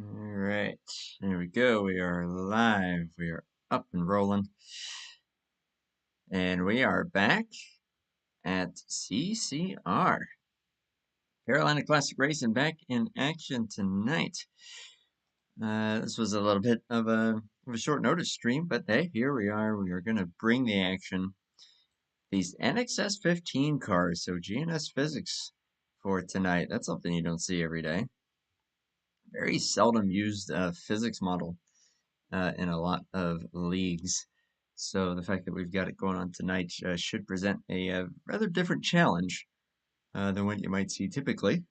All right, there we go. We are live. We are up and rolling. And we are back at CCR. Carolina Classic Racing back in action tonight. This was a little bit of a short notice stream, but hey, here we are. We are going to bring the action. These NXS15 cars, so GNS physics for tonight. That's something you don't see every day. Very seldom used physics model in a lot of leagues. So the fact that we've got it going on tonight should present a rather different challenge than what you might see typically.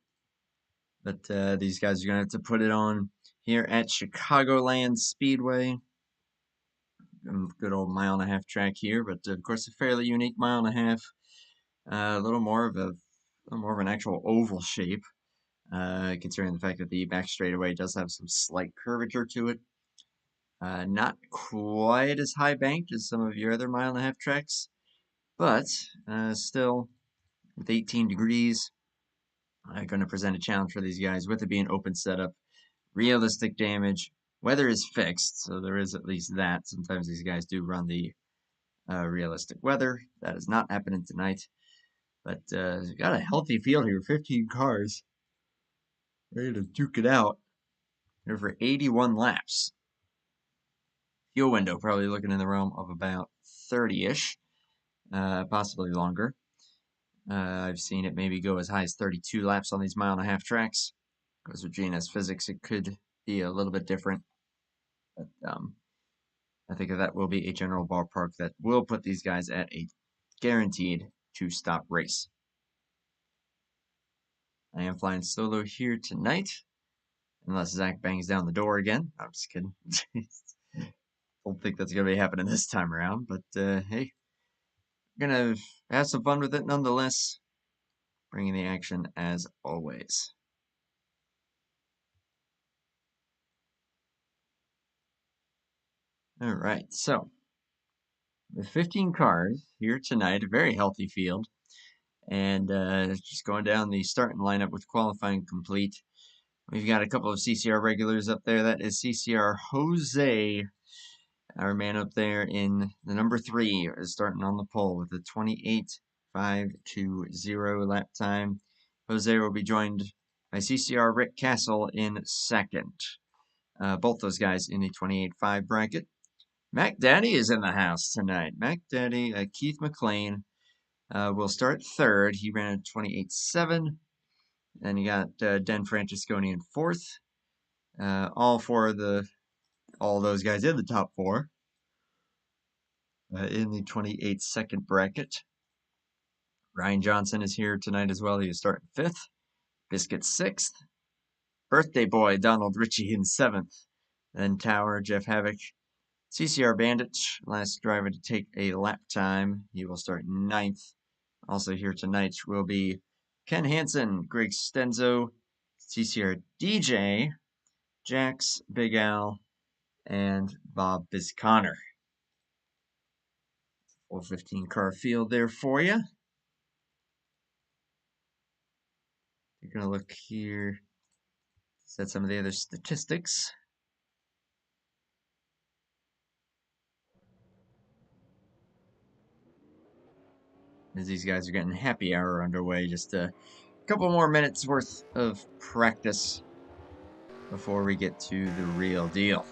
But these guys are going to have to put it on here at Chicagoland Speedway. Good old mile-and-a-half track here, but of course a fairly unique mile-and-a-half. A little more of an actual oval shape, considering the fact that the back straightaway does have some slight curvature to it. Not quite as high banked as some of your other mile-and-a-half tracks, but still, with 18 degrees, going to present a challenge for these guys with it being open setup, realistic damage. Weather is fixed, so there is at least that. Sometimes these guys do run the realistic weather. That is not happening tonight, but got a healthy field here, 15 cars, ready to duke it out here for 81 laps. Fuel window probably looking in the realm of about 30-ish. Possibly longer. I've seen it maybe go as high as 32 laps on these mile-and-a-half tracks. Because with GNS physics, it could be a little bit different. But I think that will be a general ballpark that will put these guys at a guaranteed two-stop race. I am flying solo here tonight, unless Zach bangs down the door again. I'm just kidding. Don't think that's going to be happening this time around, but hey. Gonna have some fun with it nonetheless, bringing the action as always. All right, so with 15 cars here tonight, a very healthy field, and just going down the starting lineup with qualifying complete. We've got a couple of CCR regulars up there. That is CCR Jose, our man up there in the number 3, is starting on the pole with a 28.520 lap time. Jose will be joined by CCR Rick Castle in second. Both those guys in the 28.5 bracket. Mac Daddy is in the house tonight. Mac Daddy, Keith McLean will start third. He ran a 28.7. Then you got Den Francesconi in fourth. All those guys in the top 4 in the 28-second bracket. Ryan Johnson is here tonight as well. He is starting 5th. Biscuit 6th. Birthday boy Donald Ritchie in 7th. Then Tower, Jeff Havoc, CCR Bandit, last driver to take a lap time. He will start 9th. Also here tonight will be Ken Hansen, Greg Stenzo, CCR DJ, Jax, Big Al, and Bob Bisconner. Full 15 car field there for you. You're going to look here, set some of the other statistics. As these guys are getting happy hour underway, just a couple more minutes worth of practice before we get to the real deal.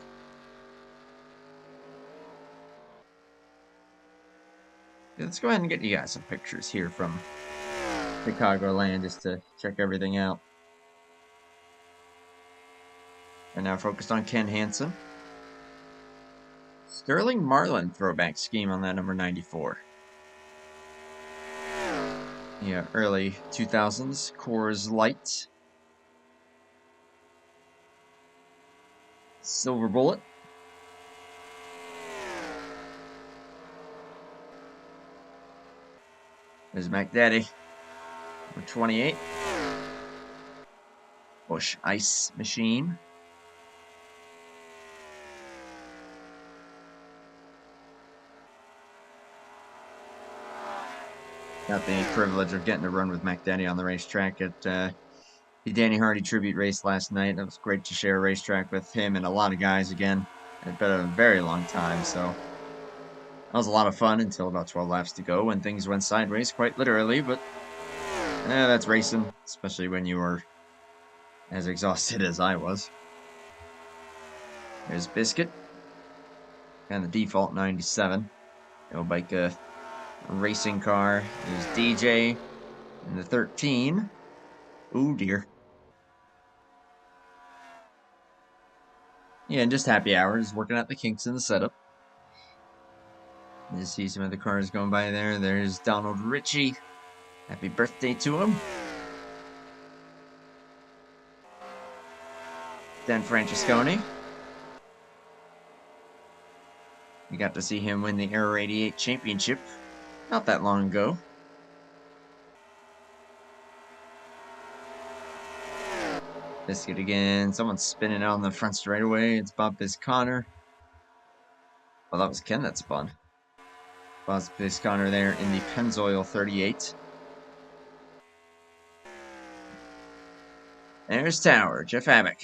Let's go ahead and get you guys some pictures here from Chicagoland just to check everything out. And now focused on Ken Hansen. Sterling Marlin throwback scheme on that number 94. Yeah, early 2000s Coors Light. Silver Bullet. There's Mac Daddy. Number 28. Busch Ice Machine. Got the privilege of getting to run with Mac Daddy on the racetrack at The Danny Hardy tribute race last night. It was great to share a racetrack with him and a lot of guys again. It's been a very long time, so that was a lot of fun until about 12 laps to go when things went sideways, quite literally, but that's racing, especially when you were as exhausted as I was. There's Biscuit and the default 97. No bike racing car. There's DJ and the 13. Ooh, dear. Yeah, and just happy hours, working out the kinks in the setup. You see some of the cars going by there. There's Donald Ritchie. Happy birthday to him. Dan Francesconi. We got to see him win the Aero 88 championship not that long ago. Biscuit again. Someone's spinning out on the front straightaway. It's Bob Bisconnor. Oh, that was Ken that spun. Bob Bisconnor there in the Pennzoil 38. There's Tower, Jeff Hammock.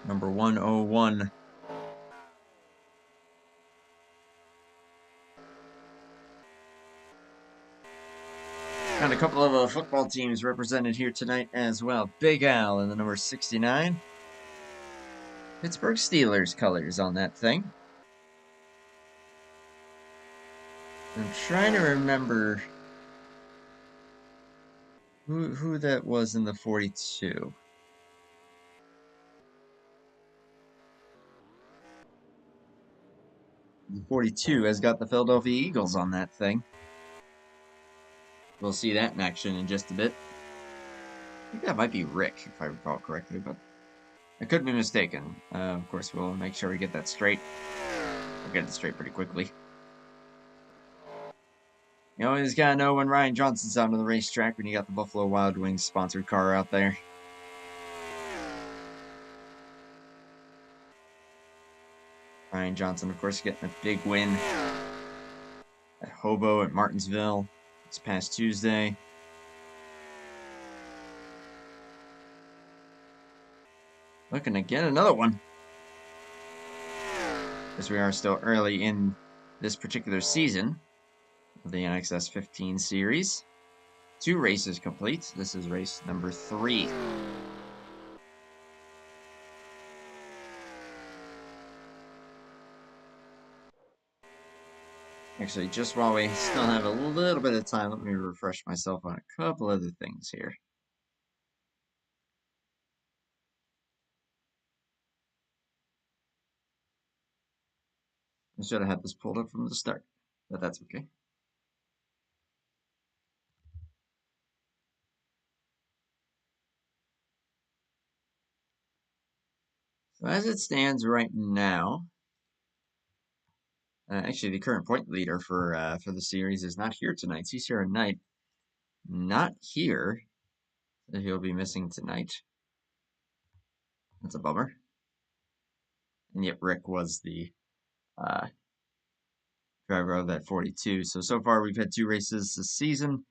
Number 101. Got a couple of football teams represented here tonight as well. Big Al in the number 69. Pittsburgh Steelers colors on that thing. I'm trying to remember who that was in the 42. The 42 has got the Philadelphia Eagles on that thing. We'll see that in action in just a bit. I think that might be Rick, if I recall correctly, but I could be mistaken. Of course, we'll make sure we get that straight. We'll get it straight pretty quickly. You always gotta know when Ryan Johnson's out on the racetrack when you got the Buffalo Wild Wings sponsored car out there. Ryan Johnson, of course, getting a big win at Hobo at Martinsville this past Tuesday. Looking to get another one. As we are still early in this particular season of the NXS15 series. 2 races complete. This is race number 3. Actually, just while we still have a little bit of time, let me refresh myself on a couple other things here. I should have had this pulled up from the start, but that's okay. So as it stands right now, actually the current point leader for the series is not here tonight. He's here at night, not here. So he'll be missing tonight. That's a bummer. And yet Rick was the driver of that 42. So far we've had 2 races this season.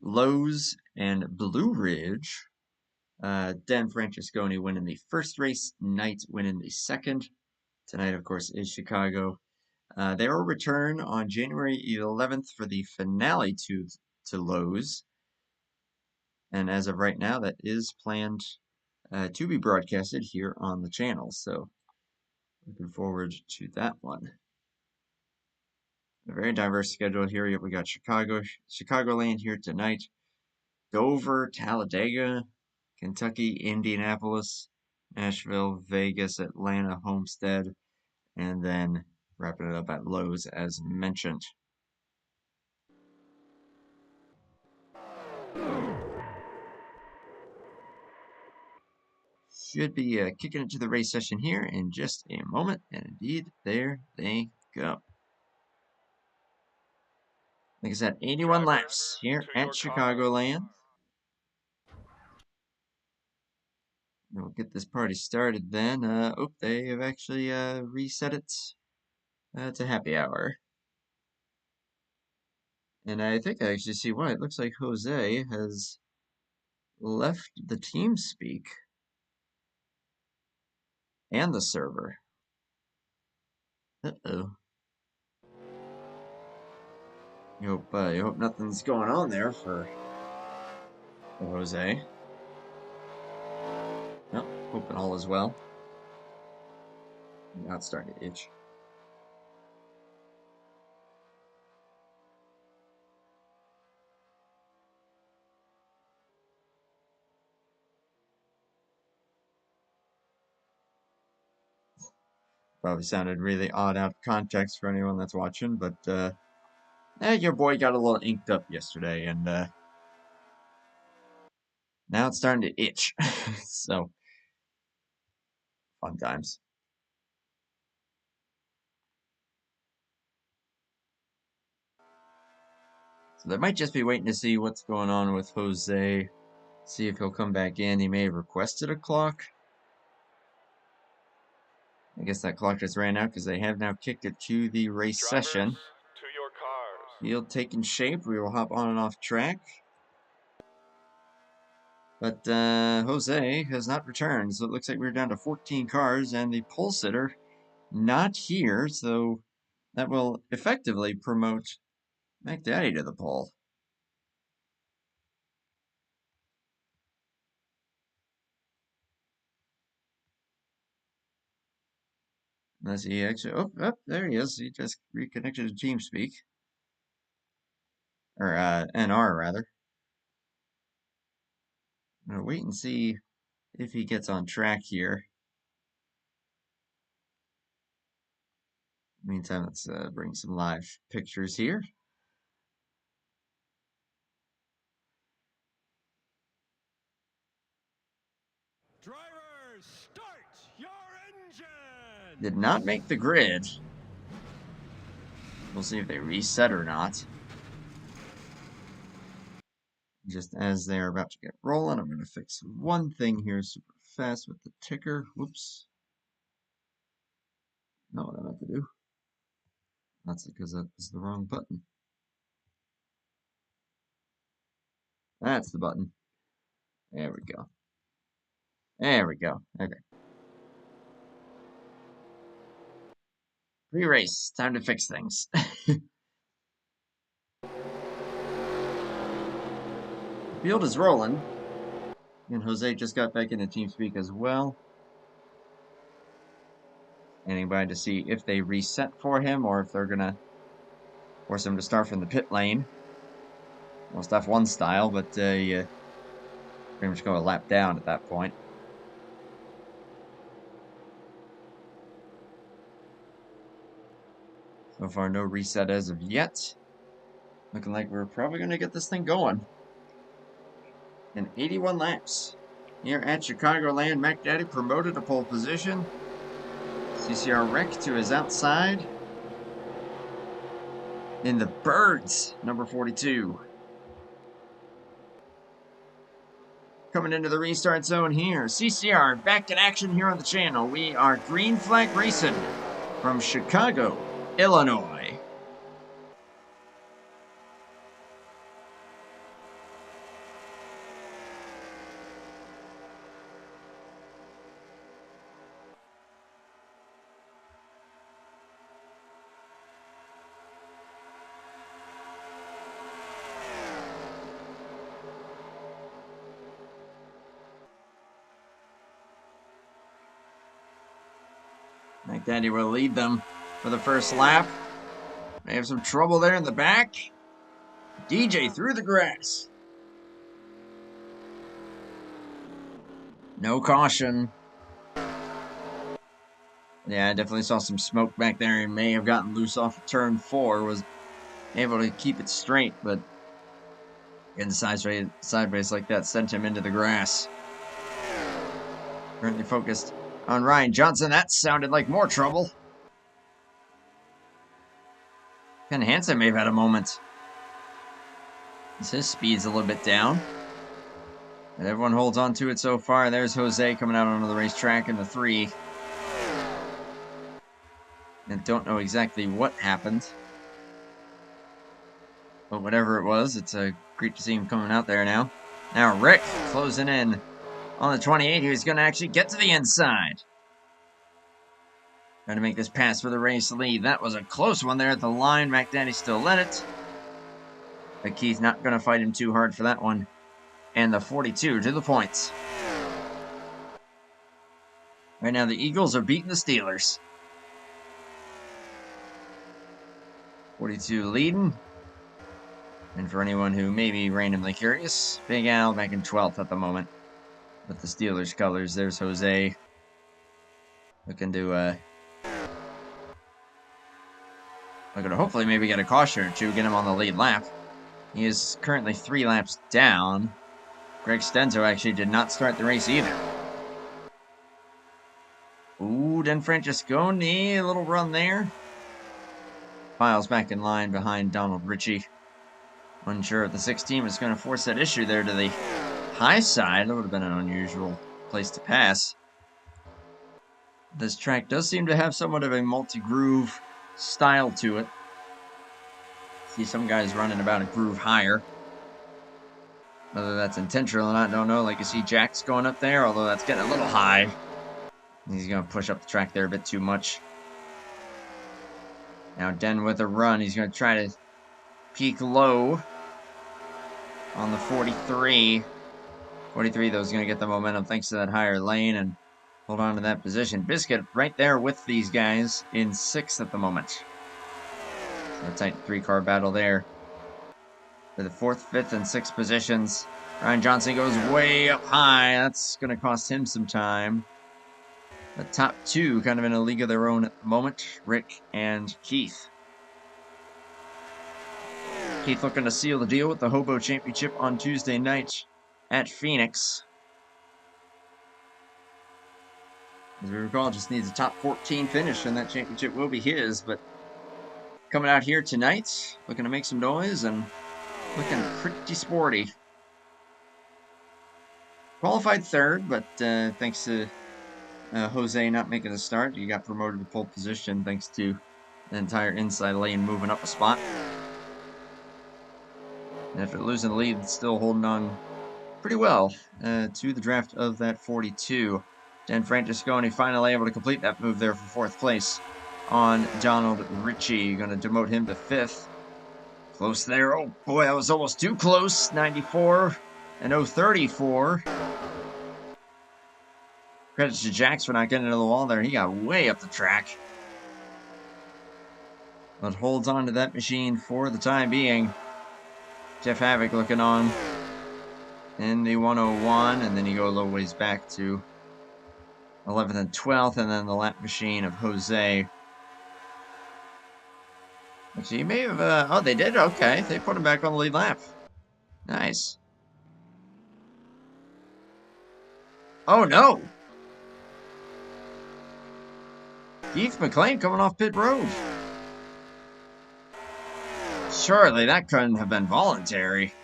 Lowe's and Blue Ridge. Dan Francesconi winning the first race, Knight winning the second. Tonight, of course, is Chicago. They will return on January 11th for the finale to Lowe's. And as of right now, that is planned to be broadcasted here on the channel. So looking forward to that one. A very diverse schedule here. We got Chicagoland here tonight. Dover, Talladega, Kentucky, Indianapolis, Nashville, Vegas, Atlanta, Homestead, and then wrapping it up at Lowe's as mentioned. Should be kicking into the race session here in just a moment, and indeed, there they go. Like I said, 81 laps here at Chicagoland. We'll get this party started then. Oh, they have actually reset it to happy hour. And I think I actually see why. It looks like Jose has left the team speak and the server. Uh-oh. You hope nothing's going on there for Jose. Well, hoping all is well. Now it's starting to itch. Probably sounded really odd out of context for anyone that's watching, but your boy got a little inked up yesterday, and now it's starting to itch. So, fun times. So they might just be waiting to see what's going on with Jose. See if he'll come back in. He may have requested a clock. I guess that clock just ran out because they have now kicked it to the race session. To your cars. Field taking shape. We will hop on and off track. But Jose has not returned, so it looks like we're down to 14 cars, and the pole sitter not here, so that will effectively promote McDaddy to the pole. Unless he actually, oh, there he is. He just reconnected to TeamSpeak. Or NR, rather. I'm gonna wait and see if he gets on track here. Meantime, let's bring some live pictures here. Drivers, start your engine! Did not make the grid. We'll see if they reset or not. Just as they're about to get rolling, I'm going to fix one thing here super fast with the ticker. Whoops. Not what I meant to do. That's because that was the wrong button. That's the button. There we go. There we go. Okay. Pre-race. Time to fix things. Field is rolling. And Jose just got back into TeamSpeak as well. Anybody to see if they reset for him or if they're going to force him to start from the pit lane. Well, stuff one style, but you pretty much go a lap down at that point. So far, no reset as of yet. Looking like we're probably going to get this thing going. In 81 laps. Here at Chicagoland, McDaddy promoted to pole position. CCR Wreck to his outside. In the Birds, number 42. Coming into the restart zone here. CCR back in action here on the channel. We are Green Flag Racing from Chicago, Illinois. McDaddy will lead them for the first lap. They have some trouble there in the back. DJ through the grass. No caution. Yeah, I definitely saw some smoke back there. He may have gotten loose off of turn 4. Was able to keep it straight, but getting sideways like that sent him into the grass. Currently focused on Ryan Johnson. That sounded like more trouble. Ken Hansen may have had a moment. His speed's a little bit down. And everyone holds on to it so far. There's Jose coming out onto the racetrack in the 3. And don't know exactly what happened. But whatever it was, it's great to see him coming out there now. Now Rick closing in on the 28. He's going to actually get to the inside. Trying to make this pass for the race lead. That was a close one there at the line. McDaddy still led it. But Keith not going to fight him too hard for that one. And the 42 to the points. Right now the Eagles are beating the Steelers. 42 leading. And for anyone who may be randomly curious, Big Al back in 12th at the moment. With the Steelers colors, there's Jose. Looking to hopefully maybe get a caution or two, get him on the lead lap. He is currently 3 laps down. Greg Stenzo actually did not start the race either. Ooh, Dan Francesconi, a little run there. Files back in line behind Donald Ritchie. Unsure if the 16 is going to force that issue there to the high side. That would have been an unusual place to pass. This track does seem to have somewhat of a multi-groove style to it. See some guys running about a groove higher. Whether that's intentional or not, don't know. Like you see Jack's going up there, although that's getting a little high. He's going to push up the track there a bit too much. Now Den with a run. He's going to try to peak low on the 43. 43, though, is going to get the momentum thanks to that higher lane and hold on to that position. Biscuit right there with these guys in 6th at the moment. So a tight 3-car battle there. For the 4th, 5th, and 6th positions. Ryan Johnson goes way up high. That's going to cost him some time. The top 2 kind of in a league of their own at the moment. Rick and Keith. Keith looking to seal the deal with the Hobo Championship on Tuesday night at Phoenix. As we recall, just needs a top 14 finish and that championship will be his. But coming out here tonight, looking to make some noise and looking pretty sporty. Qualified 3rd, but thanks to Jose not making a start, he got promoted to pole position thanks to the entire inside lane moving up a spot. And after losing the lead, still holding on pretty well to the draft of that 42. Dan Francesconi finally able to complete that move there for 4th place on Donald Ritchie. Going to demote him to 5th. Close there. Oh boy, that was almost too close. 94 and 034. Credit to Jax for not getting into the wall there. He got way up the track. But holds on to that machine for the time being. Jeff Havoc looking on in the 101, and then you go a little ways back to 11th and 12th, and then the lap machine of Jose. Actually, you may have, oh, they did? Okay, they put him back on the lead lap. Nice. Oh, no! Keith McLean coming off pit road. Surely that couldn't have been voluntary.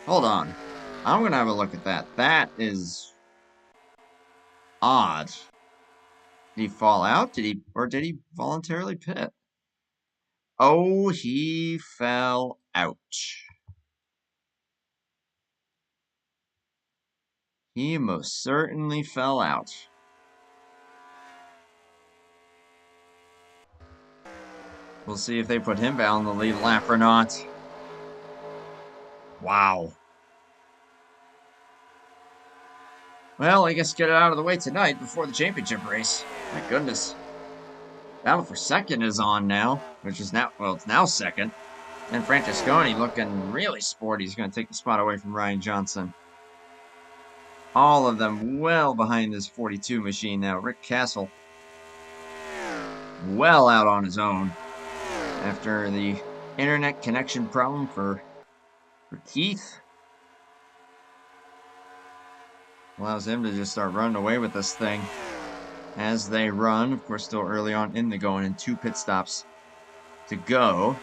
Hold on. I'm going to have a look at that. That is odd. Did he fall out? Did he voluntarily pit? Oh, he fell out. He most certainly fell out. We'll see if they put him back on the lead lap or not. Wow. Well, I guess get it out of the way tonight before the championship race. My goodness. Battle for 2nd is on now, which is now, well, it's now 2nd. And Francesconi looking really sporty. He's going to take the spot away from Ryan Johnson. All of them well behind this 42 machine now. Rick Castle well out on his own after the internet connection problem for Keith. Allows him to just start running away with this thing as they run. Of course, still early on in the going and 2 pit stops to go.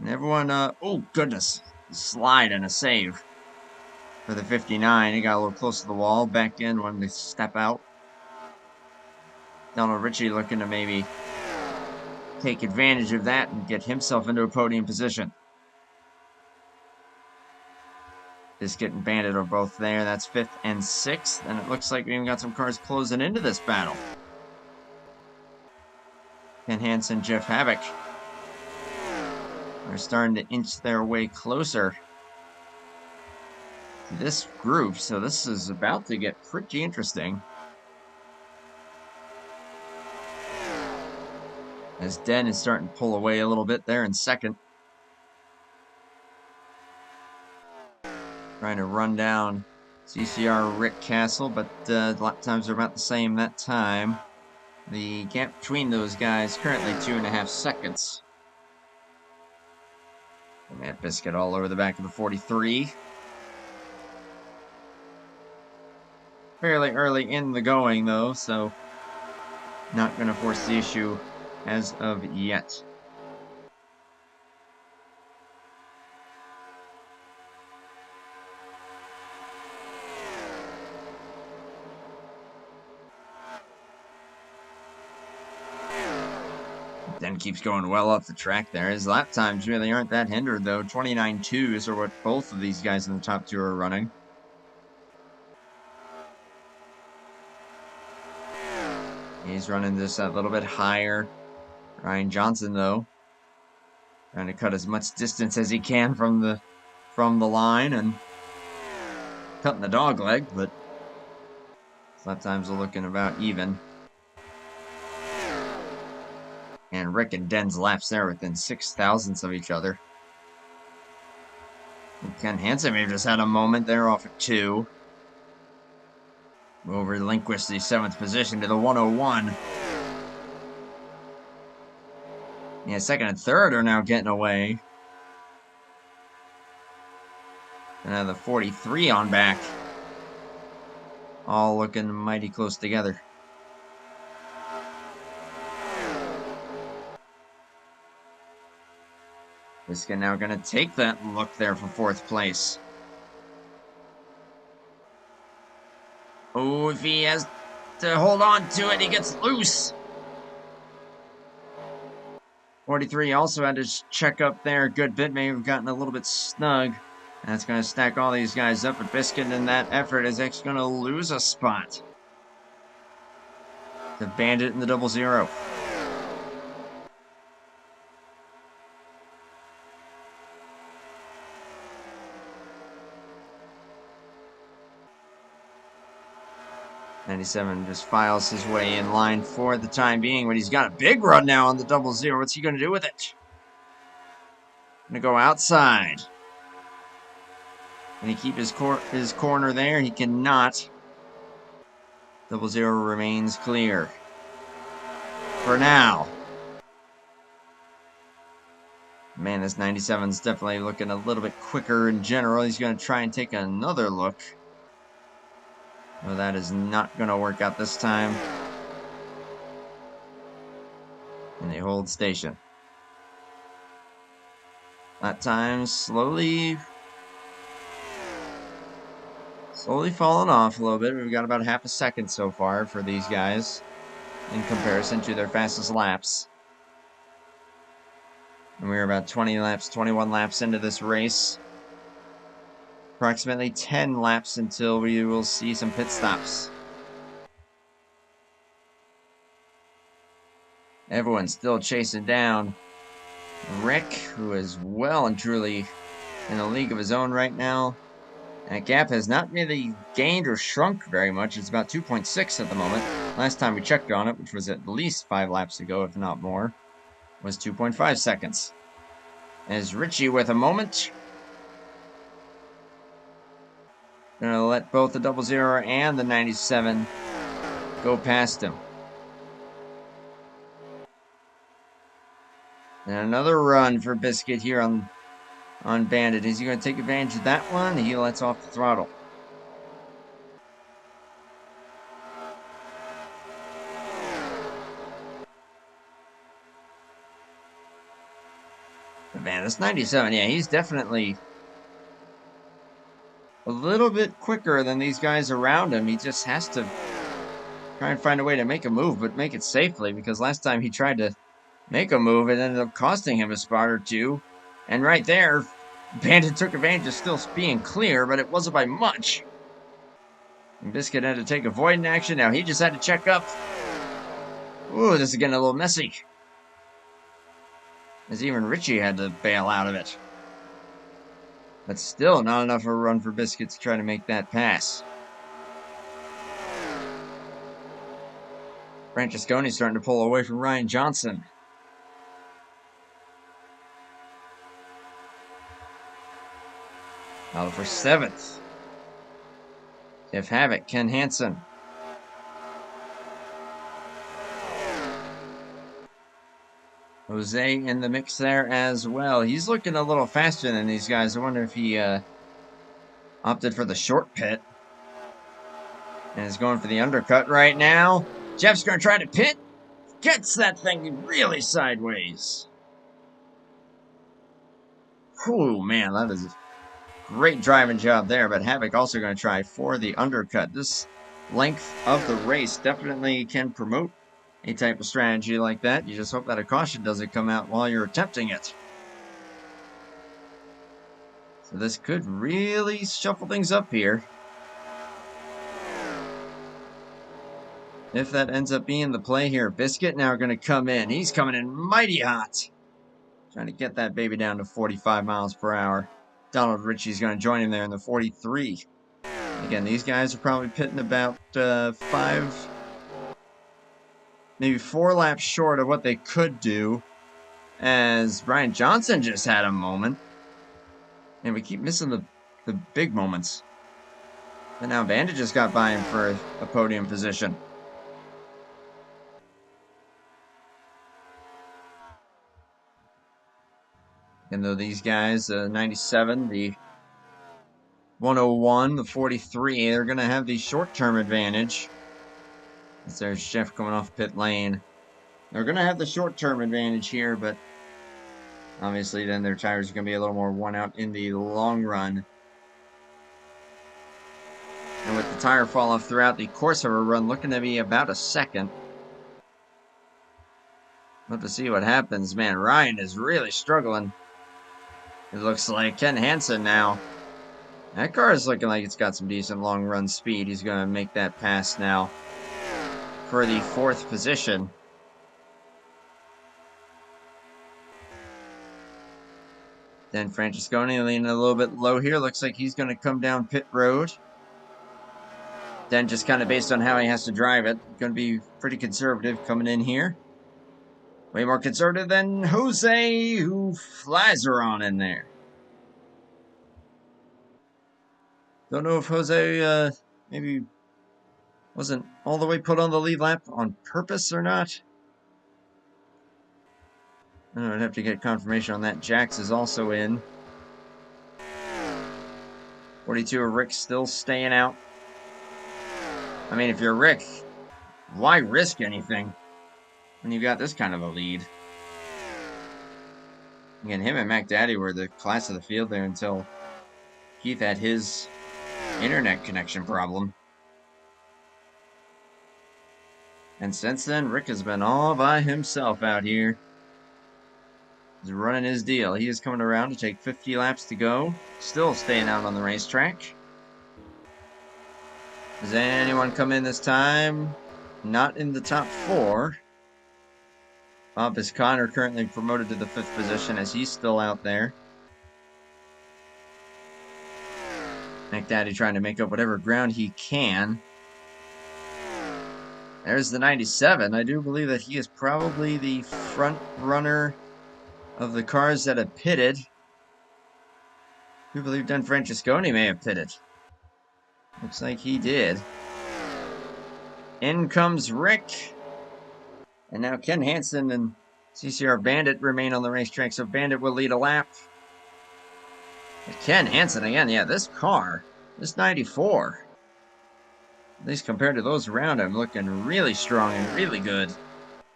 And everyone, oh goodness, slide and a save for the 59. He got a little close to the wall, back in when they step out. Donald Ritchie looking to maybe take advantage of that and get himself into a podium position. Biscuit and Bandit are both there. That's 5th and 6th, and it looks like we even got some cars closing into this battle. Ken Hansen, Jeff Havoc are starting to inch their way closer to this group, so this is about to get pretty interesting. As Den is starting to pull away a little bit there in 2nd. Trying to run down CCR Rick Castle, but lap times are about the same that time. The gap between those guys currently 2.5 seconds. And Matt Biscuit all over the back of the 43. Fairly early in the going, though, so not going to force the issue as of yet. Then keeps going well up the track there. His lap times really aren't that hindered, though. 29.2s are what both of these guys in the top 2 are running. He's running this a little bit higher. Ryan Johnson, though, trying to cut as much distance as he can from the line and cutting the dog leg, but lap times are looking about even. And Rick and Den's laps there within 6 thousandths of each other. And Ken Hansen may have just had a moment there off of 2. Will relinquish the 7th position to the 101. Yeah, 2nd and 3rd are now getting away. And now the 43 on back. All looking mighty close together. Biscuit now going to take that look there for 4th place. Oh, if he has to hold on to it, he gets loose. 43 also had to check up there a good bit, may have gotten a little bit snug. That's going to stack all these guys up, but Biscuit in that effort is actually going to lose a spot. The Bandit in the 00. '97 just files his way in line for the time being, but he's got a big run now on the 00. What's he going to do with it? Going to go outside. Can he keep his corner there? He cannot. 00 remains clear. For now. Man, this 97's definitely looking a little bit quicker in general. He's going to try and take another look. Well, that is not going to work out this time. And they hold station. That time slowly falling off a little bit. We've got about half a second so far for these guys in comparison to their fastest laps. And we're about 21 laps into this race. Approximately 10 laps until we will see some pit stops. Everyone's still chasing down Rick, who is well and truly in a league of his own right now. That gap has not really gained or shrunk very much. It's about 2.6 at the moment. Last time we checked on it, which was at least 5 laps ago, if not more, was 2.5 seconds. As Richie with a moment. Gonna let both the 00 and the 97 go past him. And another run for Biscuit here on Bandit. Is he going to take advantage of that one? He lets off the throttle. But man, this 97, yeah, he's definitely a little bit quicker than these guys around him. He just has to try and find a way to make a move, but make it safely, because last time he tried to make a move. It ended up costing him a spot or two. And right there, Bandit took advantage of still being clear, but it wasn't by much. And Biscuit had to take avoidant action. Now he just had to check up. Ooh, this is getting a little messy. As even Richie had to bail out of it. But still not enough of a run for Biscuit to try to make that pass. Francesconi's starting to pull away from Ryan Johnson. Out for 7th. Jeff Havoc, Ken Hansen. Jose in the mix there as well. He's looking a little faster than these guys. I wonder if he opted for the short pit. And is going for the undercut right now. Jeff's going to try to pit. Gets that thing really sideways. Whew, man, that is a great driving job there. But Havoc also going to try for the undercut. This length of the race definitely can promote a type of strategy like that. You just hope that a caution doesn't come out while you're attempting it. So this could really shuffle things up here. If that ends up being the play here. Biscuit now going to come in. He's coming in mighty hot. Trying to get that baby down to 45 miles per hour. Donald Ritchie's going to join him there in the 43. Again, these guys are probably pitting about 5, maybe 4 laps short of what they could do. As Brian Johnson just had a moment. And we keep missing the big moments. And now Bandit just got by him for a podium position. And though these guys, 97, the 101, the 43, they're going to have the short-term advantage. As there's Jeff coming off pit lane. They're going to have the short-term advantage here, but obviously then their tires are going to be a little more worn out in the long run. And with the tire fall-off throughout the course of a run, looking to be about a second. We'll have to see what happens. Man, Ryan is really struggling. It looks like Ken Hansen now. That car is looking like it's got some decent long run speed. He's going to make that pass now for the 4th position. Then Francesconi leaning a little bit low here. Looks like he's going to come down pit road. Then just kind of based on how he has to drive it, going to be pretty conservative coming in here. Way more conservative than Jose, who flies her on in there. Don't know if Jose maybe wasn't all the way put on the lead lap on purpose or not. I don't know, I'd have to get confirmation on that. Jax is also in. 42 of Rick still staying out. I mean, if you're Rick, why risk anything when you've got this kind of a lead? Again, him and Mac Daddy were the class of the field there until Keith had his internet connection problem. And since then, Rick has been all by himself out here. He's running his deal. He is coming around to take 50 laps to go. Still staying out on the racetrack. Does anyone come in this time? Not in the top 4. Bob Bisconnor currently promoted to the 5th position as he's still out there. McDaddy trying to make up whatever ground he can. There's the 97. I do believe that he is probably the front runner of the cars that have pitted. I do believe Dan Francesconi may have pitted. Looks like he did. In comes Rick. And now Ken Hansen and CCR Bandit remain on the racetrack, so Bandit will lead a lap. But Ken Hansen again, yeah, this car, this 94, at least compared to those around him, looking really strong and really good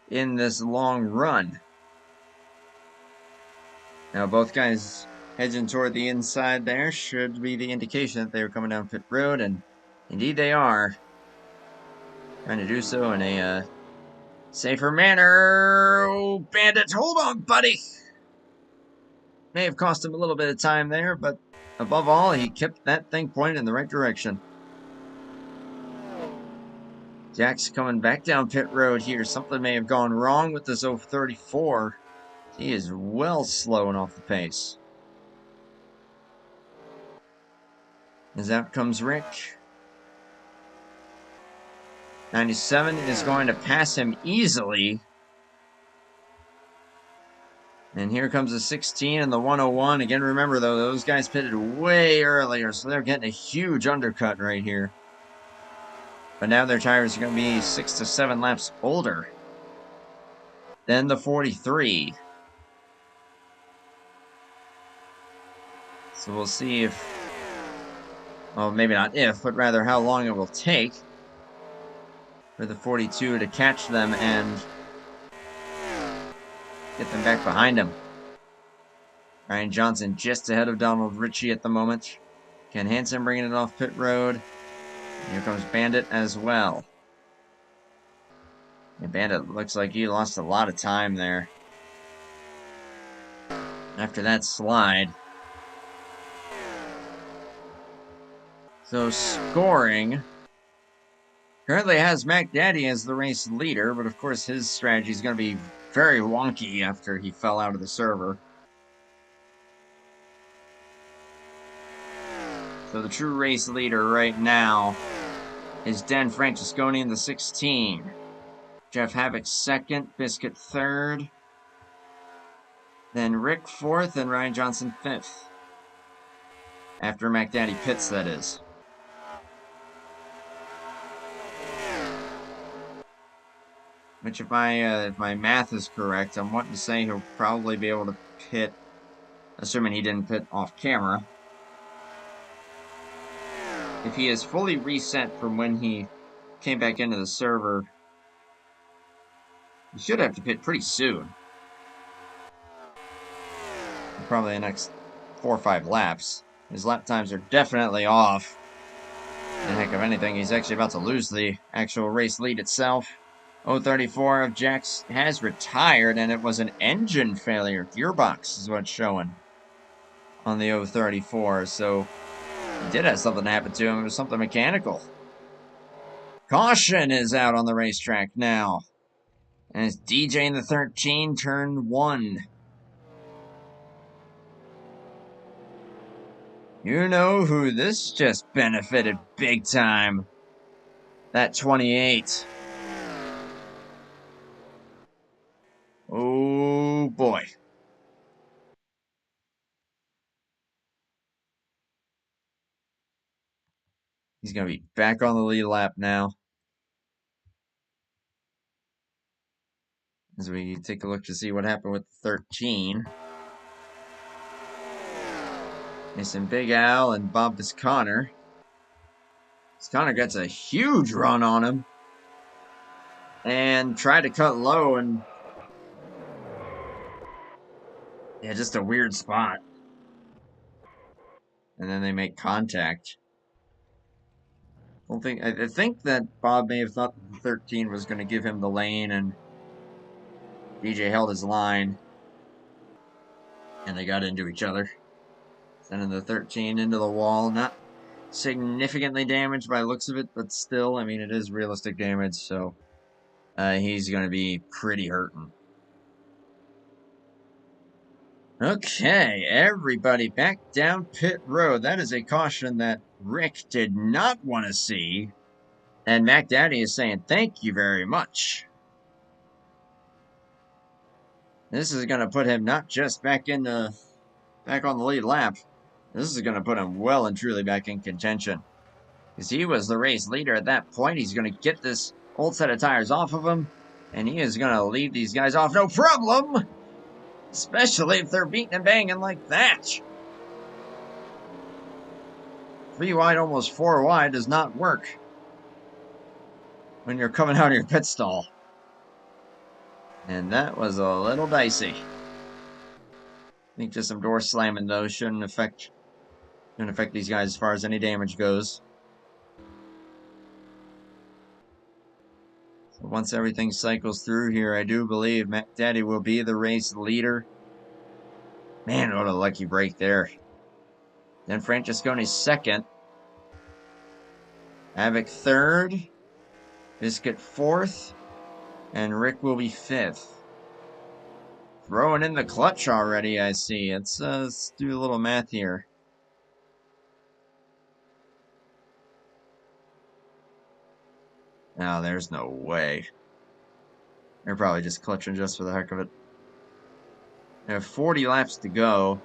in this long run. Now both guys hedging toward the inside there should be the indication that they are coming down pit road, and indeed they are. Trying to do so in a safer manner. Oh, Bandit Bandit. Hold on, buddy. May have cost him a little bit of time there, but above all, he kept that thing pointed in the right direction. Jack's coming back down pit road here. Something may have gone wrong with this 034. He is well slowing off the pace. As out comes Rick. 97 is going to pass him easily. And here comes the 16 and the 101. Again, remember, though, those guys pitted way earlier, so they're getting a huge undercut right here. But now their tires are going to be 6 to 7 laps older than the 43. So we'll see if, well, maybe not if, but rather how long it will take for the 42 to catch them and get them back behind him. Ryan Johnson just ahead of Donald Ritchie at the moment. Ken Hansen bringing it off pit road. And here comes Bandit as well. And Bandit looks like he lost a lot of time there after that slide. So scoring currently has Mac Daddy as the race leader, but of course his strategy is going to be very wonky after he fell out of the server. So the true race leader right now is Dan Francesconi in the 16. Jeff Havoc second, Biscuit third. Then Rick fourth and Ryan Johnson fifth. After Mac Daddy pits, that is. Which, if my math is correct, I'm wanting to say he'll probably be able to pit, assuming he didn't pit off camera. If he is fully reset from when he came back into the server, he should have to pit pretty soon. Probably the next 4 or 5 laps. His lap times are definitely off. And heck of anything, he's actually about to lose the actual race lead itself. 034 of Jax has retired, and it was an engine failure. Gearbox is what's showing on the 034, so he did have something happen to him. It was something mechanical. Caution is out on the racetrack now. And it's DJ in the 13, turn 1. You know who this just benefited big time. That 28. Oh boy. He's going to be back on the lead lap now. As we take a look to see what happened with the 13. Missing Big Al and Bob Bisconnor. Bisconnor gets a huge run on him. And tried to cut low and... yeah, just a weird spot. And then they make contact. I think that Bob may have thought that the 13 was going to give him the lane, and DJ held his line. And they got into each other. Sending the 13 into the wall. Not significantly damaged by the looks of it, but still, I mean, it is realistic damage, so he's going to be pretty hurting. Okay, everybody back down pit road. That is a caution that Rick did not want to see. And Mac Daddy is saying thank you very much. This is going to put him not just back on the lead lap. This is going to put him well and truly back in contention. Because he was the race leader at that point. He's going to get this old set of tires off of him. And he is going to leave these guys off no problem. Especially if they're beating and banging like that. 3 wide, almost 4 wide does not work when you're coming out of your pit stall. And that was a little dicey. I think just some door slamming, though, shouldn't affect these guys as far as any damage goes. Once everything cycles through here, I do believe Mac Daddy will be the race leader. Man, what a lucky break there. Then Francescone second. Havoc third. Biscuit fourth. And Rick will be fifth. Throwing in the clutch already, I see. Let's do a little math here. No, there's no way. They're probably just clutching just for the heck of it. They have 40 laps to go.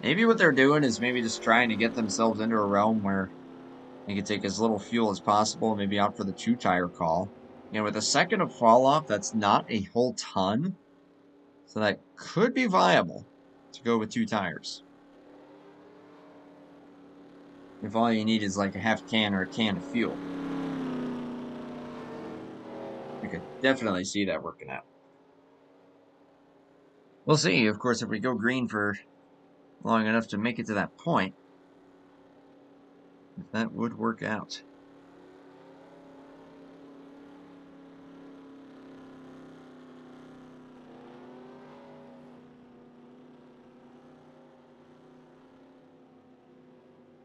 Maybe what they're doing is maybe just trying to get themselves into a realm where they can take as little fuel as possible, maybe out for the 2-tire call. And with a second of fall off, that's not a whole ton. So that could be viable to go with 2 tires. If all you need is like a half can or a can of fuel. I could definitely see that working out. We'll see, of course, if we go green for long enough to make it to that point, if that would work out.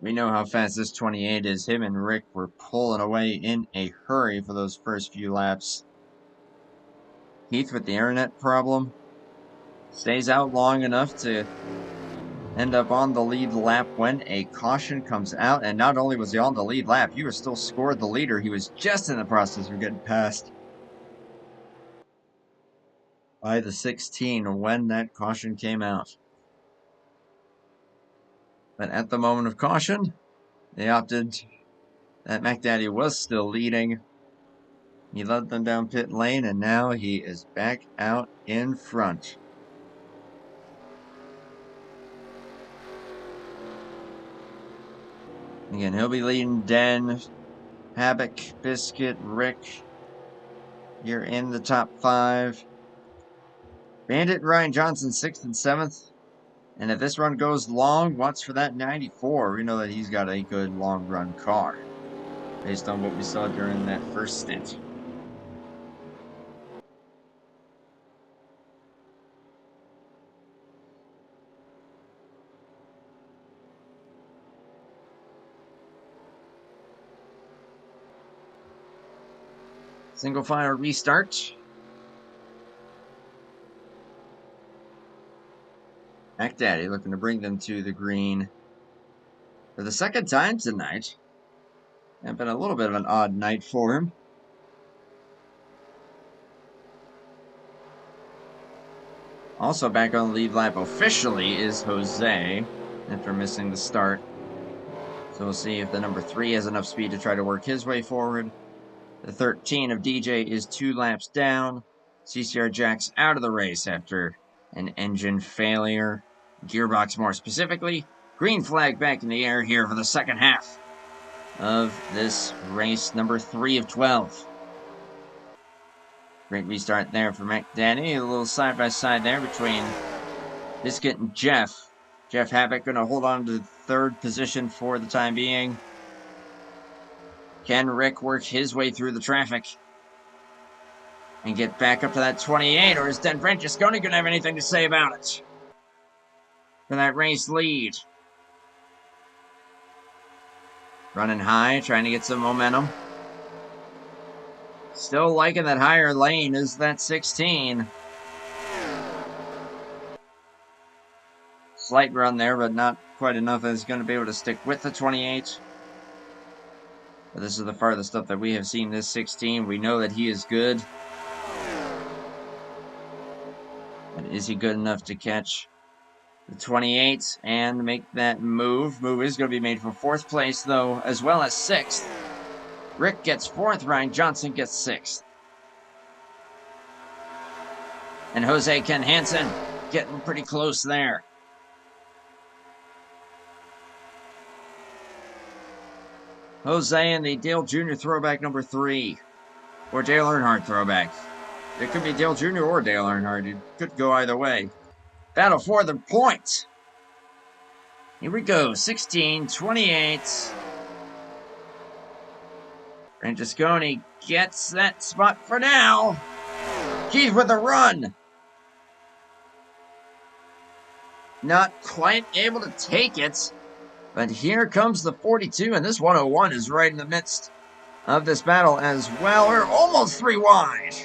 We know how fast this 28 is. Him and Rick were pulling away in a hurry for those first few laps. Heath with the internet problem stays out long enough to end up on the lead lap when a caution comes out. And not only was he on the lead lap, he was still scored the leader. He was just in the process of getting passed by the 16 when that caution came out. But at the moment of caution, they opted that Mac Daddy was still leading. He led them down pit lane, and now he is back out in front. Again, he'll be leading Den, Havoc, Biscuit, Rick. You're in the top 5. Bandit and Ryan Johnson 6th and 7th. And if this run goes long, watch for that 94. We know that he's got a good long run car based on what we saw during that first stint. Single file restart. Mac Daddy looking to bring them to the green for the second time tonight. It's been a little bit of an odd night for him. Also back on the lead lap officially is Jose after missing the start. So we'll see if the number 3 has enough speed to try to work his way forward. The 13 of DJ is 2 laps down. CCR Jack's out of the race after an engine failure. Gearbox more specifically. Green flag back in the air here for the second half of this race, number 3 of 12. Great restart there for Mac Daddy. A little side-by-side there between Biscuit and Jeff. Jeff Havoc going to hold on to 3rd position for the time being. Can Rick work his way through the traffic and get back up to that 28, or is Den Francescone going to have anything to say about it for that race lead? Running high, trying to get some momentum. Still liking that higher lane is that 16. Slight run there, but not quite enough as he's going to be able to stick with the 28. But this is the farthest up that we have seen this 16. We know that he is good. But is he good enough to catch the 28 and make that move? Move is going to be made for 4th place, though, as well as 6th. Rick gets 4th. Ryan Johnson gets 6th. And Jose Ken Hansen getting pretty close there. Jose and the Dale Jr. throwback number 3. Or Dale Earnhardt throwback. It could be Dale Jr. or Dale Earnhardt. It could go either way. Battle for the point. Here we go. 16, 28. Francesconi gets that spot for now. Keith with a run. Not quite able to take it. But here comes the 42, and this 101 is right in the midst of this battle as well. We're almost 3 wide.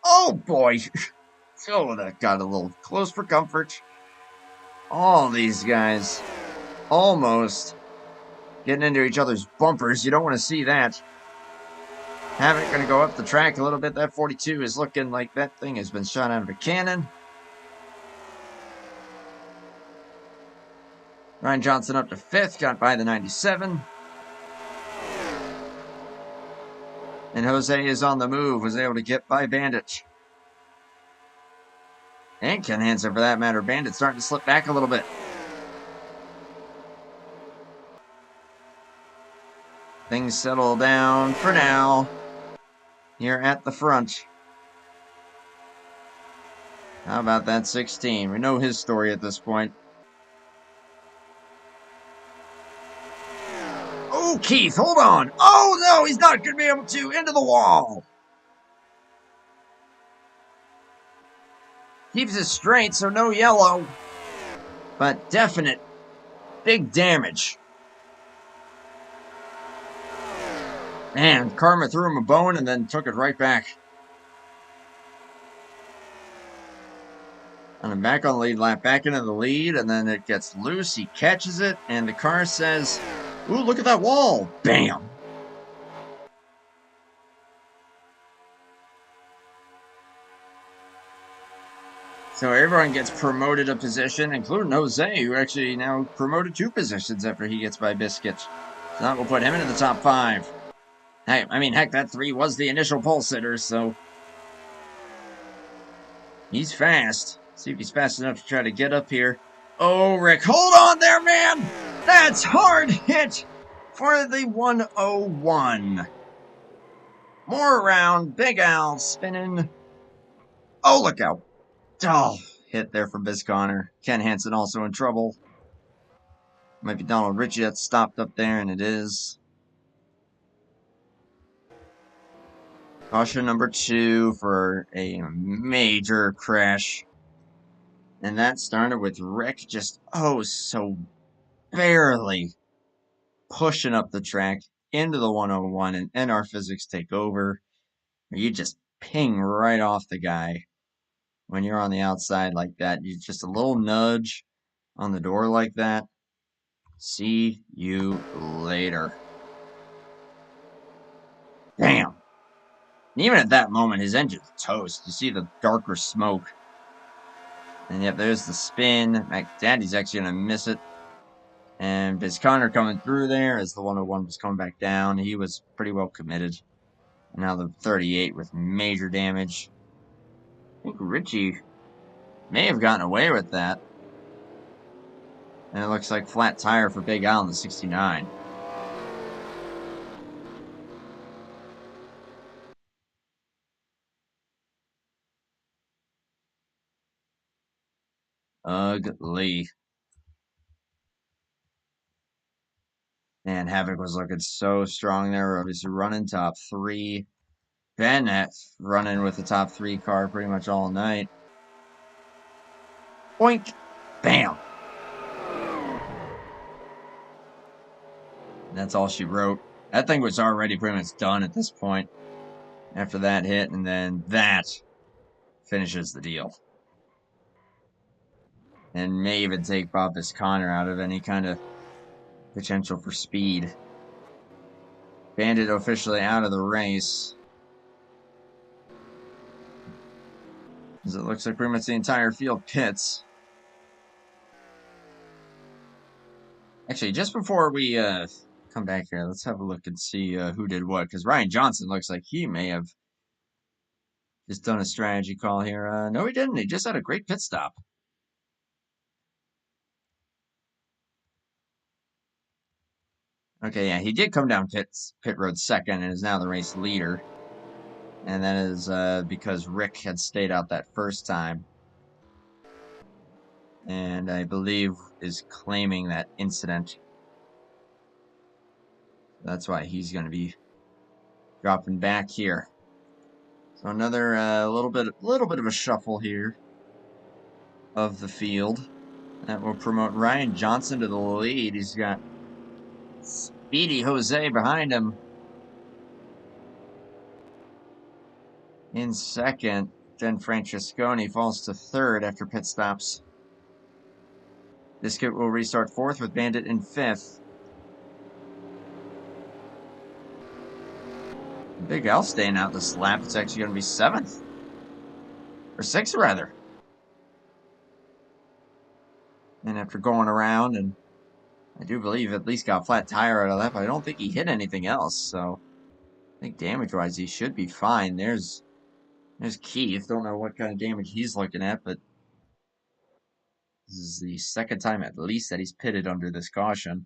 Oh boy. Oh, that got a little close for comfort. All these guys almost getting into each other's bumpers. You don't want to see that. Havoc going to go up the track a little bit. That 42 is looking like that thing has been shot out of a cannon. Ryan Johnson up to 5th, got by the 97. And Jose is on the move, was able to get by Bandit. And Ken Hansen, for that matter. Bandit starting to slip back a little bit. Things settle down for now here at the front. How about that 16? We know his story at this point. Oh, Keith, hold on. Oh, no, he's not going to be able to. Into the wall. Keeps it straight, so no yellow. But definite big damage. Man, Karma threw him a bone and then took it right back. And then back on the lead lap, back into the lead, and then it gets loose. He catches it, and the car says, ooh, look at that wall. Bam. So everyone gets promoted a position, including Jose, who actually now promoted 2 positions after he gets by Biscuit. So that will put him into the top 5. Hey, I mean, heck, that 3 was the initial pole sitter, so he's fast. See if he's fast enough to try to get up here. Oh, Rick, hold on there, man! That's hard hit for the 101. More around, Big Al spinning. Oh, look out. Oh, hit there from Biz Connor. Ken Hansen also in trouble. Might be Donald Ritchie that's stopped up there, and it is. Caution number 2 for a major crash. And that started with Rick just, oh, so barely pushing up the track into the 101, and NR physics take over. You just ping right off the guy when you're on the outside like that. You just a little nudge on the door like that. See you later. Bam! And even at that moment, his engine's toast. You see the darker smoke. And yep, there's the spin. McDaddy's actually going to miss it. And Biz Connor coming through there as the 101 was coming back down. He was pretty well committed. And now the 38 with major damage. I think Ritchie may have gotten away with that. And it looks like flat tire for Big Al in the 69. Ugly. And Havoc was looking so strong there. Obviously running top 3. Bennett running with the top 3 car pretty much all night. Boink. Bam. And that's all she wrote. That thing was already pretty much done at this point. After that hit, and then that finishes the deal. And may even take Bob Connor out of any kind of potential for speed. Bandit officially out of the race. As it looks like pretty much the entire field pits. Actually, just before we come back here, let's have a look and see who did what. Because Ryan Johnson looks like he may have just done a strategy call here. No, he didn't. He just had a great pit stop. Okay, yeah, he did come down pit road second and is now the race leader. And that is because Rick had stayed out that first time. And I believe is claiming that incident. That's why he's going to be dropping back here. So another little bit of a shuffle here of the field. That will promote Ryan Johnson to the lead. He's got Speedy Jose behind him in second. Then Francesconi falls to third after pit stops. Biscuit will restart fourth with Bandit in fifth. Big Al staying out this lap. It's actually going to be seventh. Or sixth, rather. And after going around, and I do believe at least got a flat tire out of that, but I don't think he hit anything else. So I think damage-wise he should be fine. There's Keith. Don't know what kind of damage he's looking at, but this is the second time at least that he's pitted under this caution.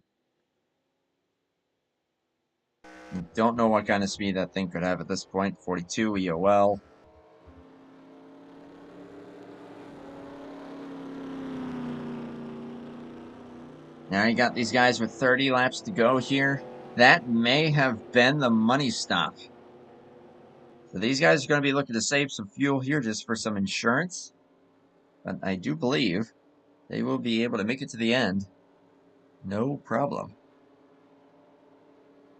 Don't know what kind of speed that thing could have at this point. 42 EOL. Now you got these guys with 30 laps to go here. That may have been the money stop. So these guys are going to be looking to save some fuel here just for some insurance. But I do believe they will be able to make it to the end. No problem.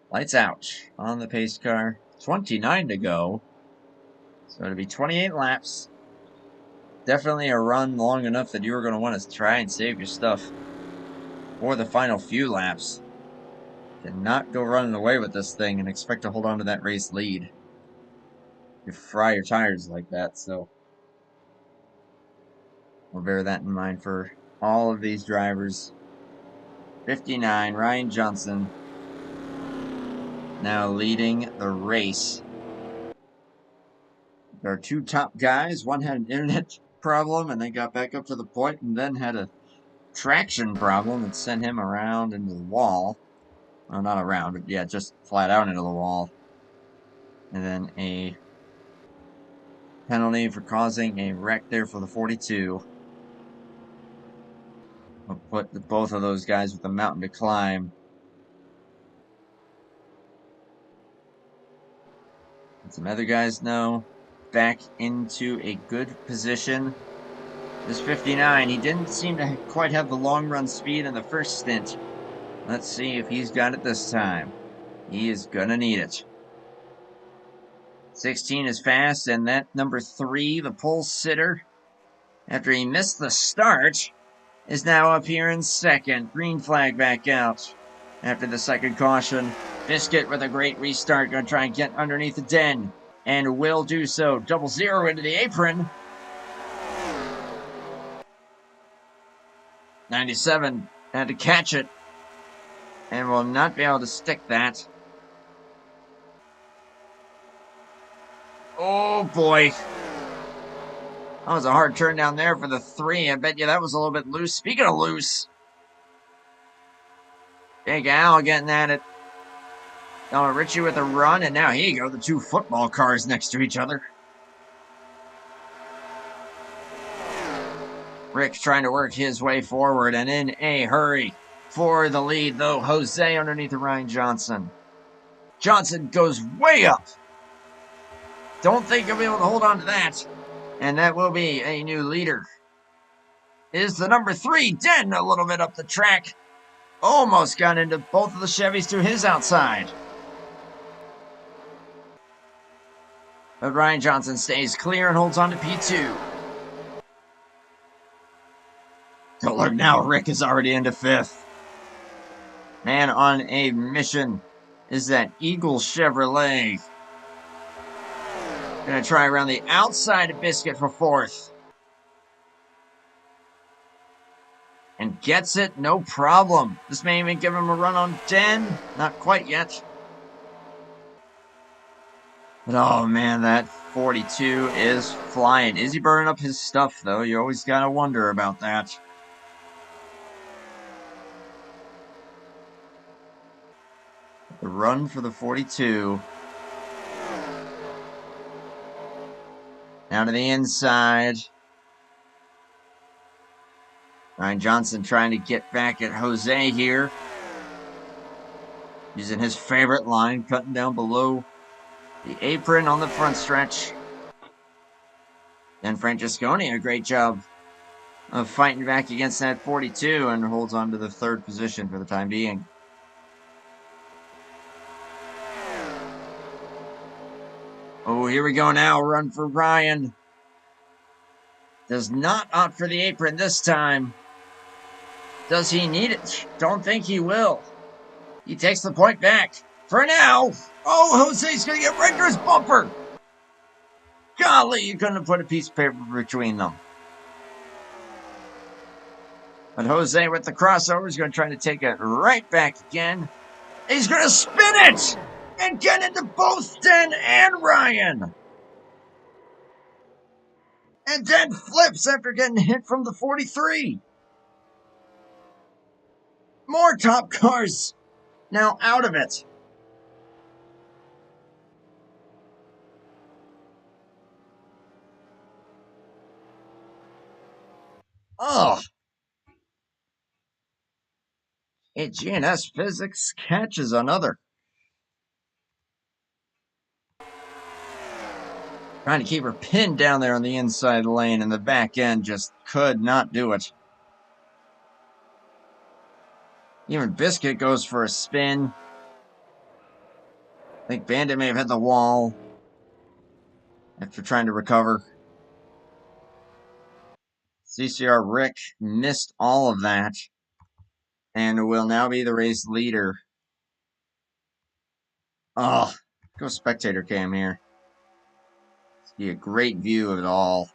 Lights out on the pace car. 29 to go. So it'll be 28 laps. Definitely a run long enough that you're going to want to try and save your stuff for the final few laps. Cannot go running away with this thing and expect to hold on to that race lead. You fry your tires like that, so we'll bear that in mind for all of these drivers. 59, Ryan Johnson, now leading the race. There are two top guys. One had an internet problem and they got back up to the point, and then had a traction problem that sent him around into the wall. Well, not around, but yeah, just flat out into the wall. And then a penalty for causing a wreck there for the 42. We'll put both of those guys with a mountain to climb. And some other guys now back into a good position. This 59, he didn't seem to quite have the long run speed in the first stint. Let's see if he's got it this time. He is gonna need it. 16 is fast, and that number 3, the pole sitter, after he missed the start, is now up here in second. Green flag back out after the second caution. Biscuit with a great restart, gonna try and get underneath the den, and will do so. 00 into the apron. 97 had to catch it, and will not be able to stick that. Oh boy. That was a hard turn down there for the 3. I bet you that was a little bit loose. Speaking of loose, Big Al getting at it. Richie with a run, and now here you go, the two football cars next to each other. Rick trying to work his way forward, and in a hurry for the lead, though. Jose underneath the Ryan Johnson. Johnson goes way up. Don't think he'll be able to hold on to that. And that will be a new leader. Is the number 3, Den, a little bit up the track. Almost got into both of the Chevys to his outside. But Ryan Johnson stays clear and holds on to P2. So look now, Rick is already into 5th. Man on a mission is that Eagle Chevrolet. Gonna try around the outside of Biscuit for 4th. And gets it, no problem. This may even give him a run on 10. Not quite yet. But oh man, that 42 is flying. Is he burning up his stuff though? You always gotta wonder about that. The run for the 42. Down to the inside. Ryan Johnson trying to get back at Jose here. Using his favorite line, cutting down below the apron on the front stretch. Then Francesconi, a great job of fighting back against that 42 and holds on to the third position for the time being. Oh, here we go now. Run for Ryan. Does not opt for the apron this time. Does he need it? Don't think he will. He takes the point back. For now. Oh, Jose's going to get right through his bumper. Golly, you couldn't have put a piece of paper between them. But Jose with the crossover is going to try to take it right back again. He's going to spin it and get into both Den and Ryan. And Den flips after getting hit from the 43. More top cars now out of it. Oh. GNS Physics catches another. Trying to keep her pinned down there on the inside lane, and the back end just could not do it. Even Biscuit goes for a spin. I think Bandit may have hit the wall after trying to recover. CCR Rick missed all of that and will now be the race leader. Oh, go spectator cam here. See a great view of it all.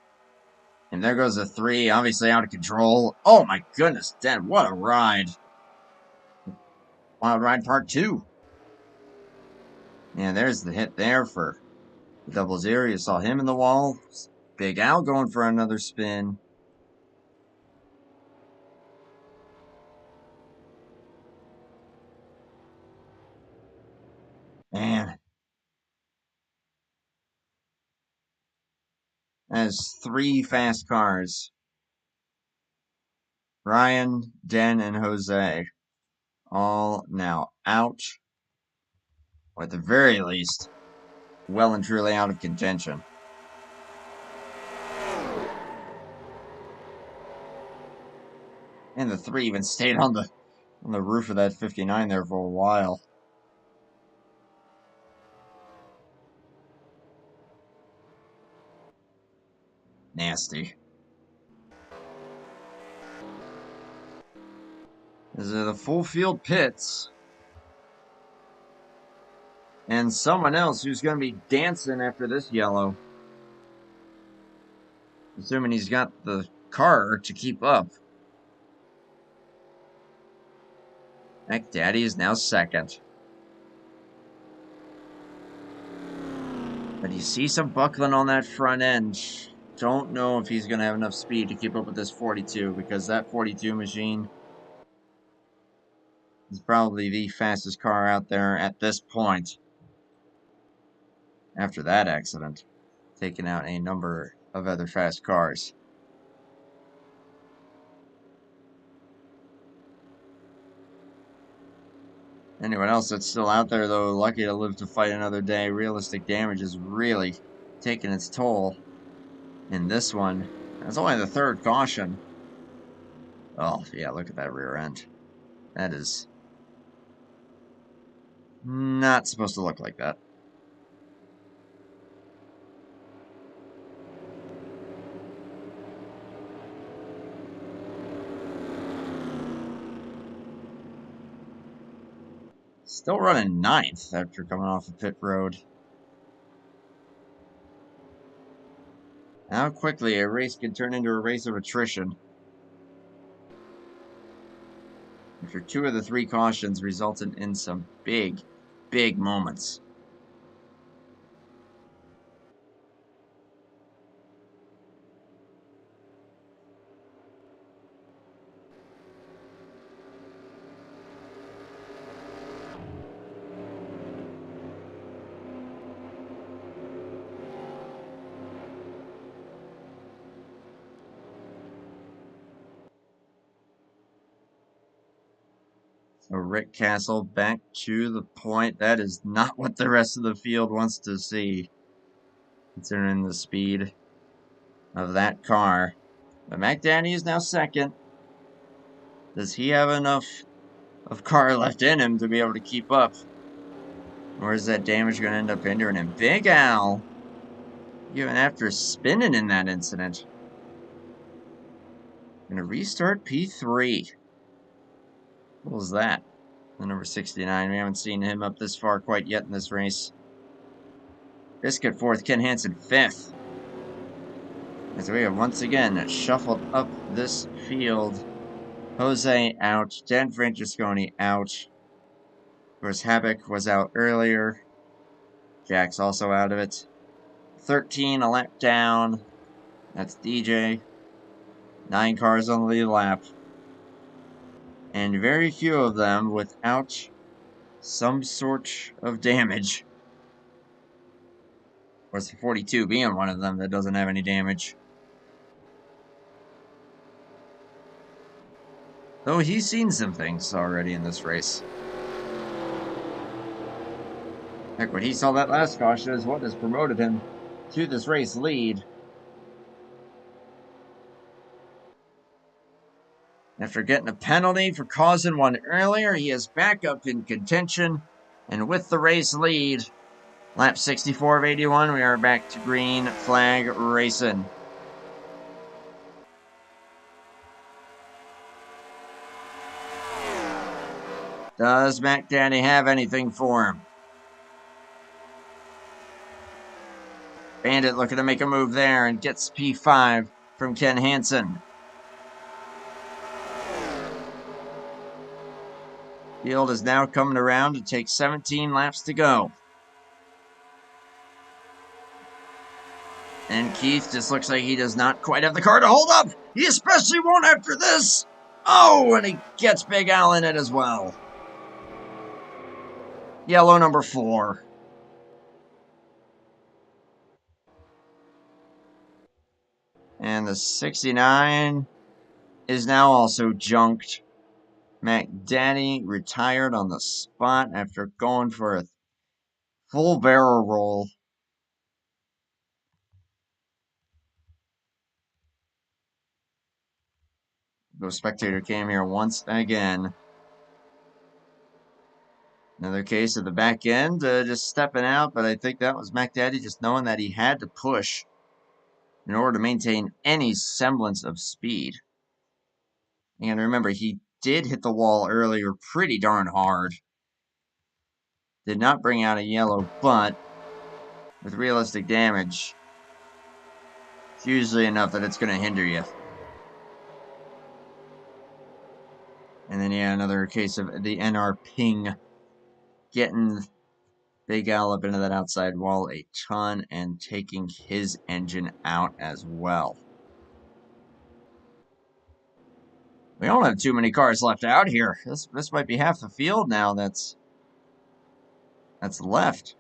And there goes the 3, obviously out of control. Oh my goodness, Dan, what a ride. Wild Ride Part 2. Yeah, there's the hit there for the 00. You saw him in the wall. Big Al going for another spin. Man. That's 3 fast cars. Ryan, Den, and Jose. All now out. Or at the very least, well and truly out of contention. And the 3 even stayed on the roof of that 59 there for a while. Nasty. This is the full field pits. And someone else who's going to be dancing after this yellow. Assuming he's got the car to keep up. Mac Daddy is now second. But you see some buckling on that front end. Don't know if he's going to have enough speed to keep up with this 42, because that 42 machine is probably the fastest car out there at this point. After that accident, taking out a number of other fast cars. Anyone else that's still out there, though, lucky to live to fight another day. Realistic damage is really taking its toll in this one. That's only the 3rd caution. Oh, yeah, look at that rear end. That is not supposed to look like that. Still running 9th after coming off of pit road. How quickly a race can turn into a race of attrition. After 2 of the 3 cautions resulted in some big, big moments. So Rick Castle back to the point. That is not what the rest of the field wants to see, considering the speed of that car. But McDaddy is now second. Does he have enough of car left in him to be able to keep up? Or is that damage going to end up hindering him? Big Al, even after spinning in that incident, going to restart P3. What was that? The number 69. We haven't seen him up this far quite yet in this race. Biscuit fourth, Ken Hansen fifth. As we have once again shuffled up this field. Jose out, Dan Francesconi out. Of course, Havoc was out earlier. Jack's also out of it. 13 a lap down. That's DJ. 9 cars on the lead lap. And very few of them without some sort of damage. Of course, 42 being one of them that doesn't have any damage. Though he's seen some things already in this race. Heck, when he saw that last caution is what has promoted him to this race lead. After getting a penalty for causing one earlier, he is back up in contention. And with the race lead, lap 64 of 81, we are back to green flag racing. Does McDaddy have anything for him? Bandit looking to make a move there and gets P5 from Ken Hansen. Field is now coming around to take 17 laps to go. And Keith just looks like he does not quite have the car to hold up. He especially won't after this. Oh, and he gets Big Al in it as well. Yellow number 4. And the 69 is now also junked. McDaddy retired on the spot after going for a full barrel roll. The spectator cam here once again. Another case of the back end just stepping out, but I think that was McDaddy just knowing that he had to push in order to maintain any semblance of speed. And remember, he did hit the wall earlier pretty darn hard. Did not bring out a yellow, but with realistic damage, it's usually enough that it's going to hinder you. And then, yeah, another case of the NR ping getting Big Al up into that outside wall a ton and taking his engine out as well. We don't have too many cars left out here. This might be half the field now that's left.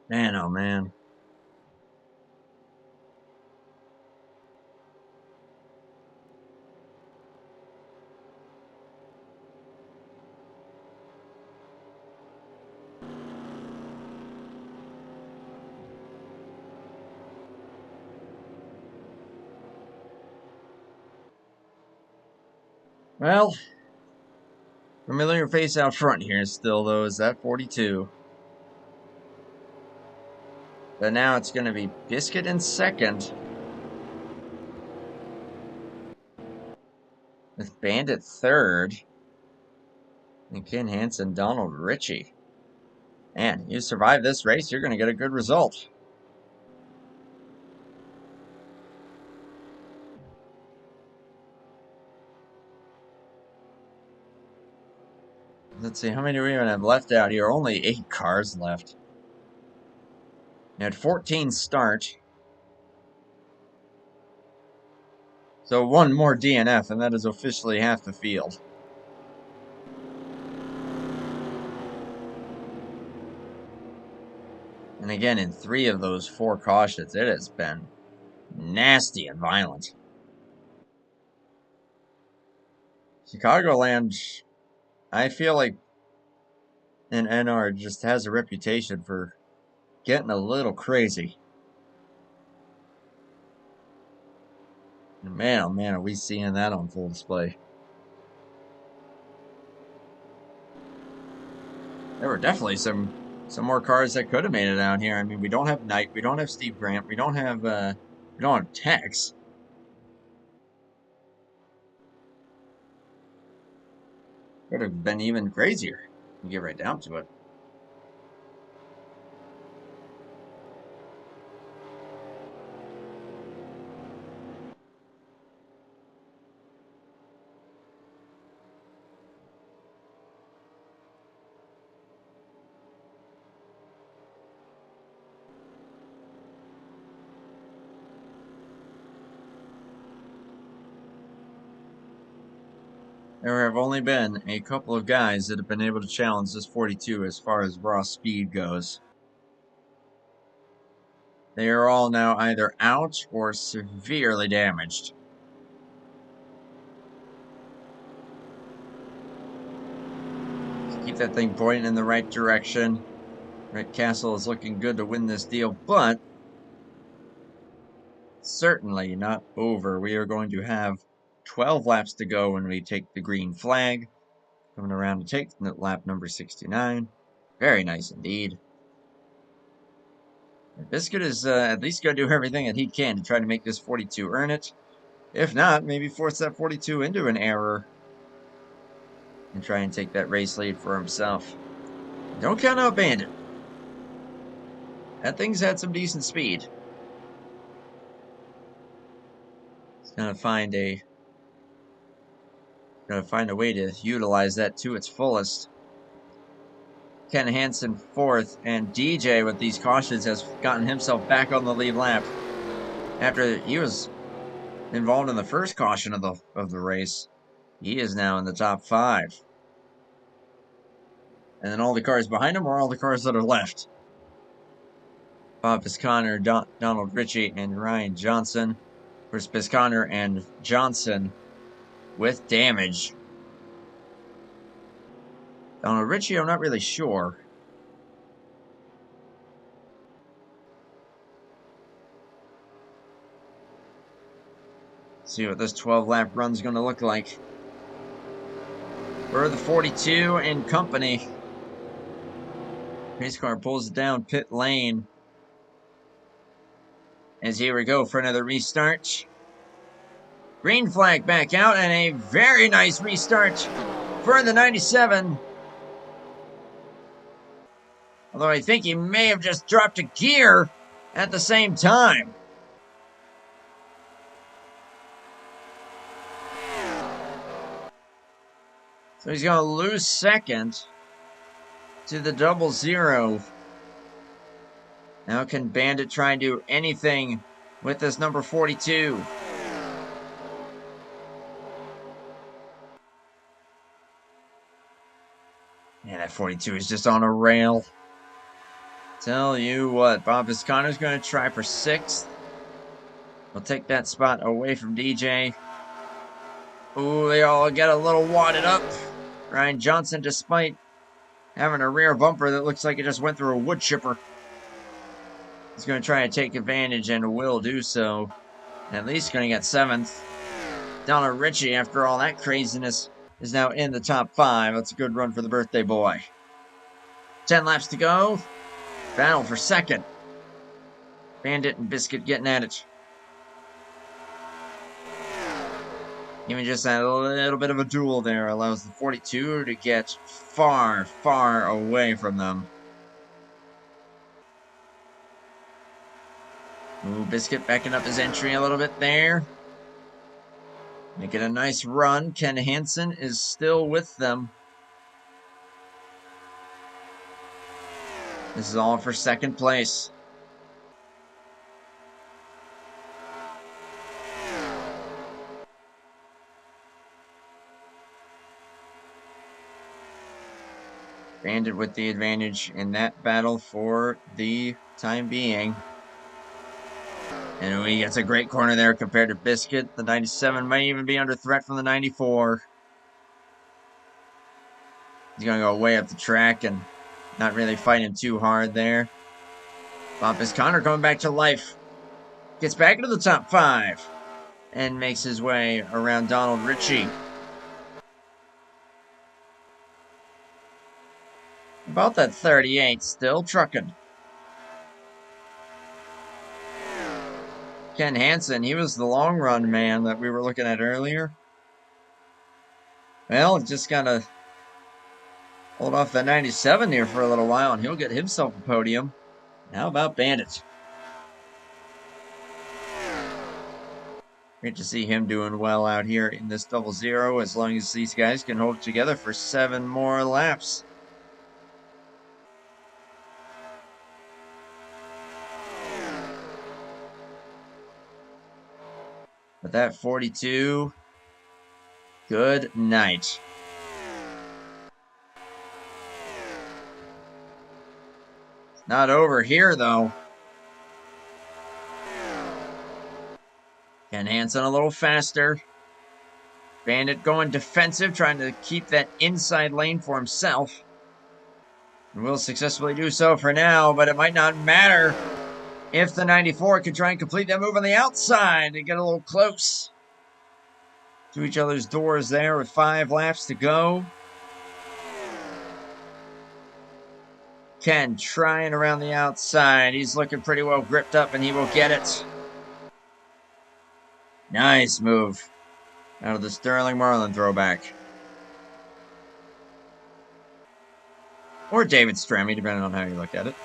Man, oh man. Well, familiar face out front here still, though, is that 42. But now it's going to be Biscuit in second. With Bandit third. And Ken Hansen, Donald Ritchie. Man, you survive this race, you're going to get a good result. Let's see, how many do we even have left out here? Only 8 cars left. You had 14 start. So one more DNF, and that is officially half the field. And again, in 3 of those 4 cautions, it has been nasty and violent. Chicagoland, I feel like an NR just has a reputation for getting a little crazy. And man, oh man, are we seeing that on full display. There were definitely some more cars that could have made it down here. I mean, we don't have Knight, we don't have Steve Grant, we don't have Tex. Could have been even crazier. You get right down to it. There have only been a couple of guys that have been able to challenge this 42 as far as raw speed goes. They are all now either out or severely damaged. Keep that thing pointing in the right direction. Red Castle is looking good to win this deal, but certainly not over. We are going to have 12 laps to go when we take the green flag. Coming around to take lap number 69. Very nice indeed. Biscuit is at least going to do everything that he can to try to make this 42 earn it. If not, maybe force that 42 into an error and try and take that race lead for himself. Don't count out Bandit. That thing's had some decent speed. He's gonna find a way to utilize that to its fullest. Ken Hansen fourth, and DJ with these cautions has gotten himself back on the lead lap after he was involved in the first caution of the race. He is now in the top 5. And then all the cars behind him are all the cars that are left. Bob Pisconnor, Donald Ritchie, and Ryan Johnson. Where's Pisconnor and Johnson with damage. Donald Ritchie, I'm not really sure. See what this 12-lap run's going to look like. For the 42 and company. Pace car pulls it down pit lane. As here we go for another restart. Green flag back out and a very nice restart for the 97. Although I think he may have just dropped a gear at the same time. So he's going to lose second to the 00. Now can Bandit try and do anything with this number 42? Yeah, that 42 is just on a rail. Tell you what, Bob Pisconner's going to try for 6th. We'll take that spot away from DJ. Ooh, they all get a little wadded up. Ryan Johnson, despite having a rear bumper that looks like it just went through a wood chipper, he's going to try and take advantage and will do so. At least going to get 7th. Donald Ritchie, after all that craziness, is now in the top 5. That's a good run for the birthday boy. 10 laps to go. Battle for 2nd. Bandit and Biscuit getting at it. Even just that little bit of a duel there allows the 42 to get far, far away from them. Ooh, Biscuit backing up his entry a little bit there. Making a nice run. Ken Hansen is still with them. This is all for 2nd place. Bandit with the advantage in that battle for the time being. And he gets a great corner there compared to Biscuit. The 97 might even be under threat from the 94. He's going to go way up the track and not really fight him too hard there. Bumpus Connor coming back to life. Gets back into the top 5. And makes his way around Donald Ritchie. About that 38, still trucking. Ken Hansen, he was the long run man that we were looking at earlier. Well, just gotta hold off the 97 here for a little while, and he'll get himself a podium. How about Bandit? Great to see him doing well out here in this 00, as long as these guys can hold it together for 7 more laps. But that 42, good night. It's not over here, though. Ken Hansen a little faster. Bandit going defensive, trying to keep that inside lane for himself. And will successfully do so for now, but it might not matter if the 94 can try and complete that move on the outside and get a little close to each other's doors there with 5 laps to go. Ken trying around the outside. He's looking pretty well gripped up, and he will get it. Nice move out of the Sterling Marlin throwback. Or David Stremme, depending on how you look at it.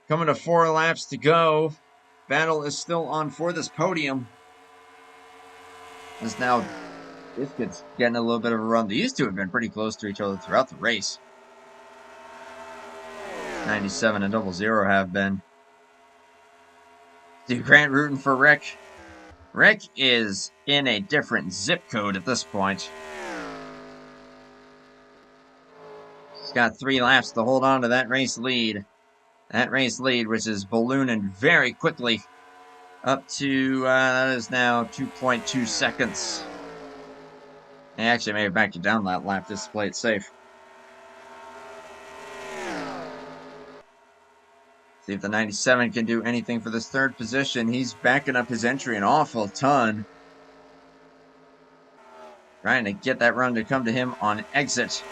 Coming to 4 laps to go. Battle is still on for this podium. As now Biscuit's getting a little bit of a run. These two have been pretty close to each other throughout the race. 97 and 00 have been. Steve Grant rooting for Rick. Rick is in a different zip code at this point. He's got 3 laps to hold on to that race lead. That race lead, which is ballooning very quickly up to, that is now 2.2 seconds. They actually may have backed it down that lap just to play it safe. See if the 97 can do anything for this 3rd position. He's backing up his entry an awful ton. Trying to get that run to come to him on exit.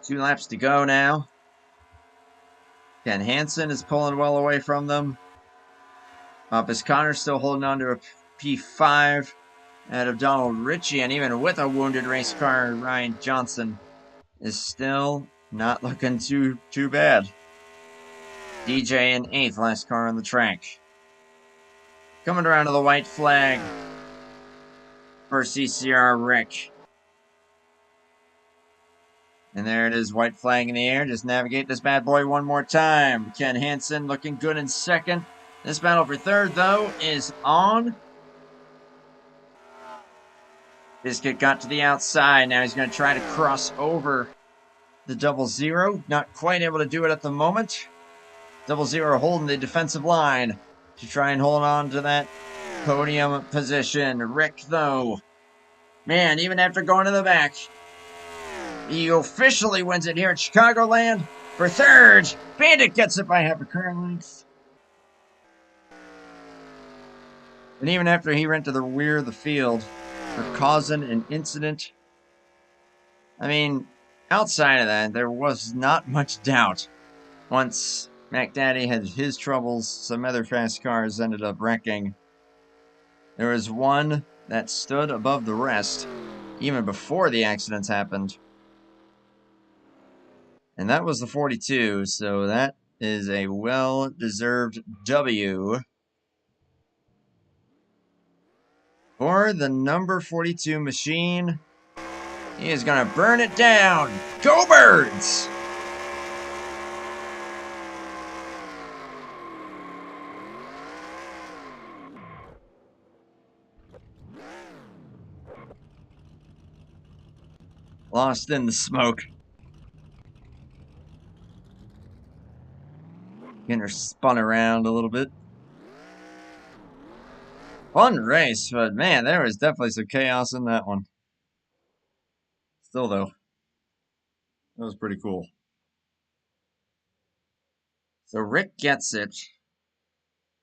2 laps to go now. Ken Hansen is pulling well away from them. Bumpus Connor still holding on to a P5 out of Donald Ritchie, and even with a wounded race car, Ryan Johnson is still not looking too bad. DJ in 8th, last car on the track. Coming around to the white flag for CCR Rick. And there it is, white flag in the air. Just navigate this bad boy one more time. Ken Hansen looking good in 2nd. This battle for 3rd, though, is on. Biscuit got to the outside. Now he's going to try to cross over the 00. Not quite able to do it at the moment. 00 holding the defensive line to try and hold on to that podium position. Rick, though, man, even after going to the back, he officially wins it here at Chicagoland for 3rd. Bandit gets it by half a car length. And even after he went to the rear of the field for causing an incident, I mean, outside of that, there was not much doubt. Once McDaddy had his troubles, some other fast cars ended up wrecking. There was one that stood above the rest, even before the accidents happened. And that was the 42, so that is a well-deserved W for the number 42 machine. He is going to burn it down. Go Birds! lost in the smoke. Getting her spun around a little bit. Fun race, but man, there was definitely some chaos in that one. Still, though, that was pretty cool. So Rick gets it.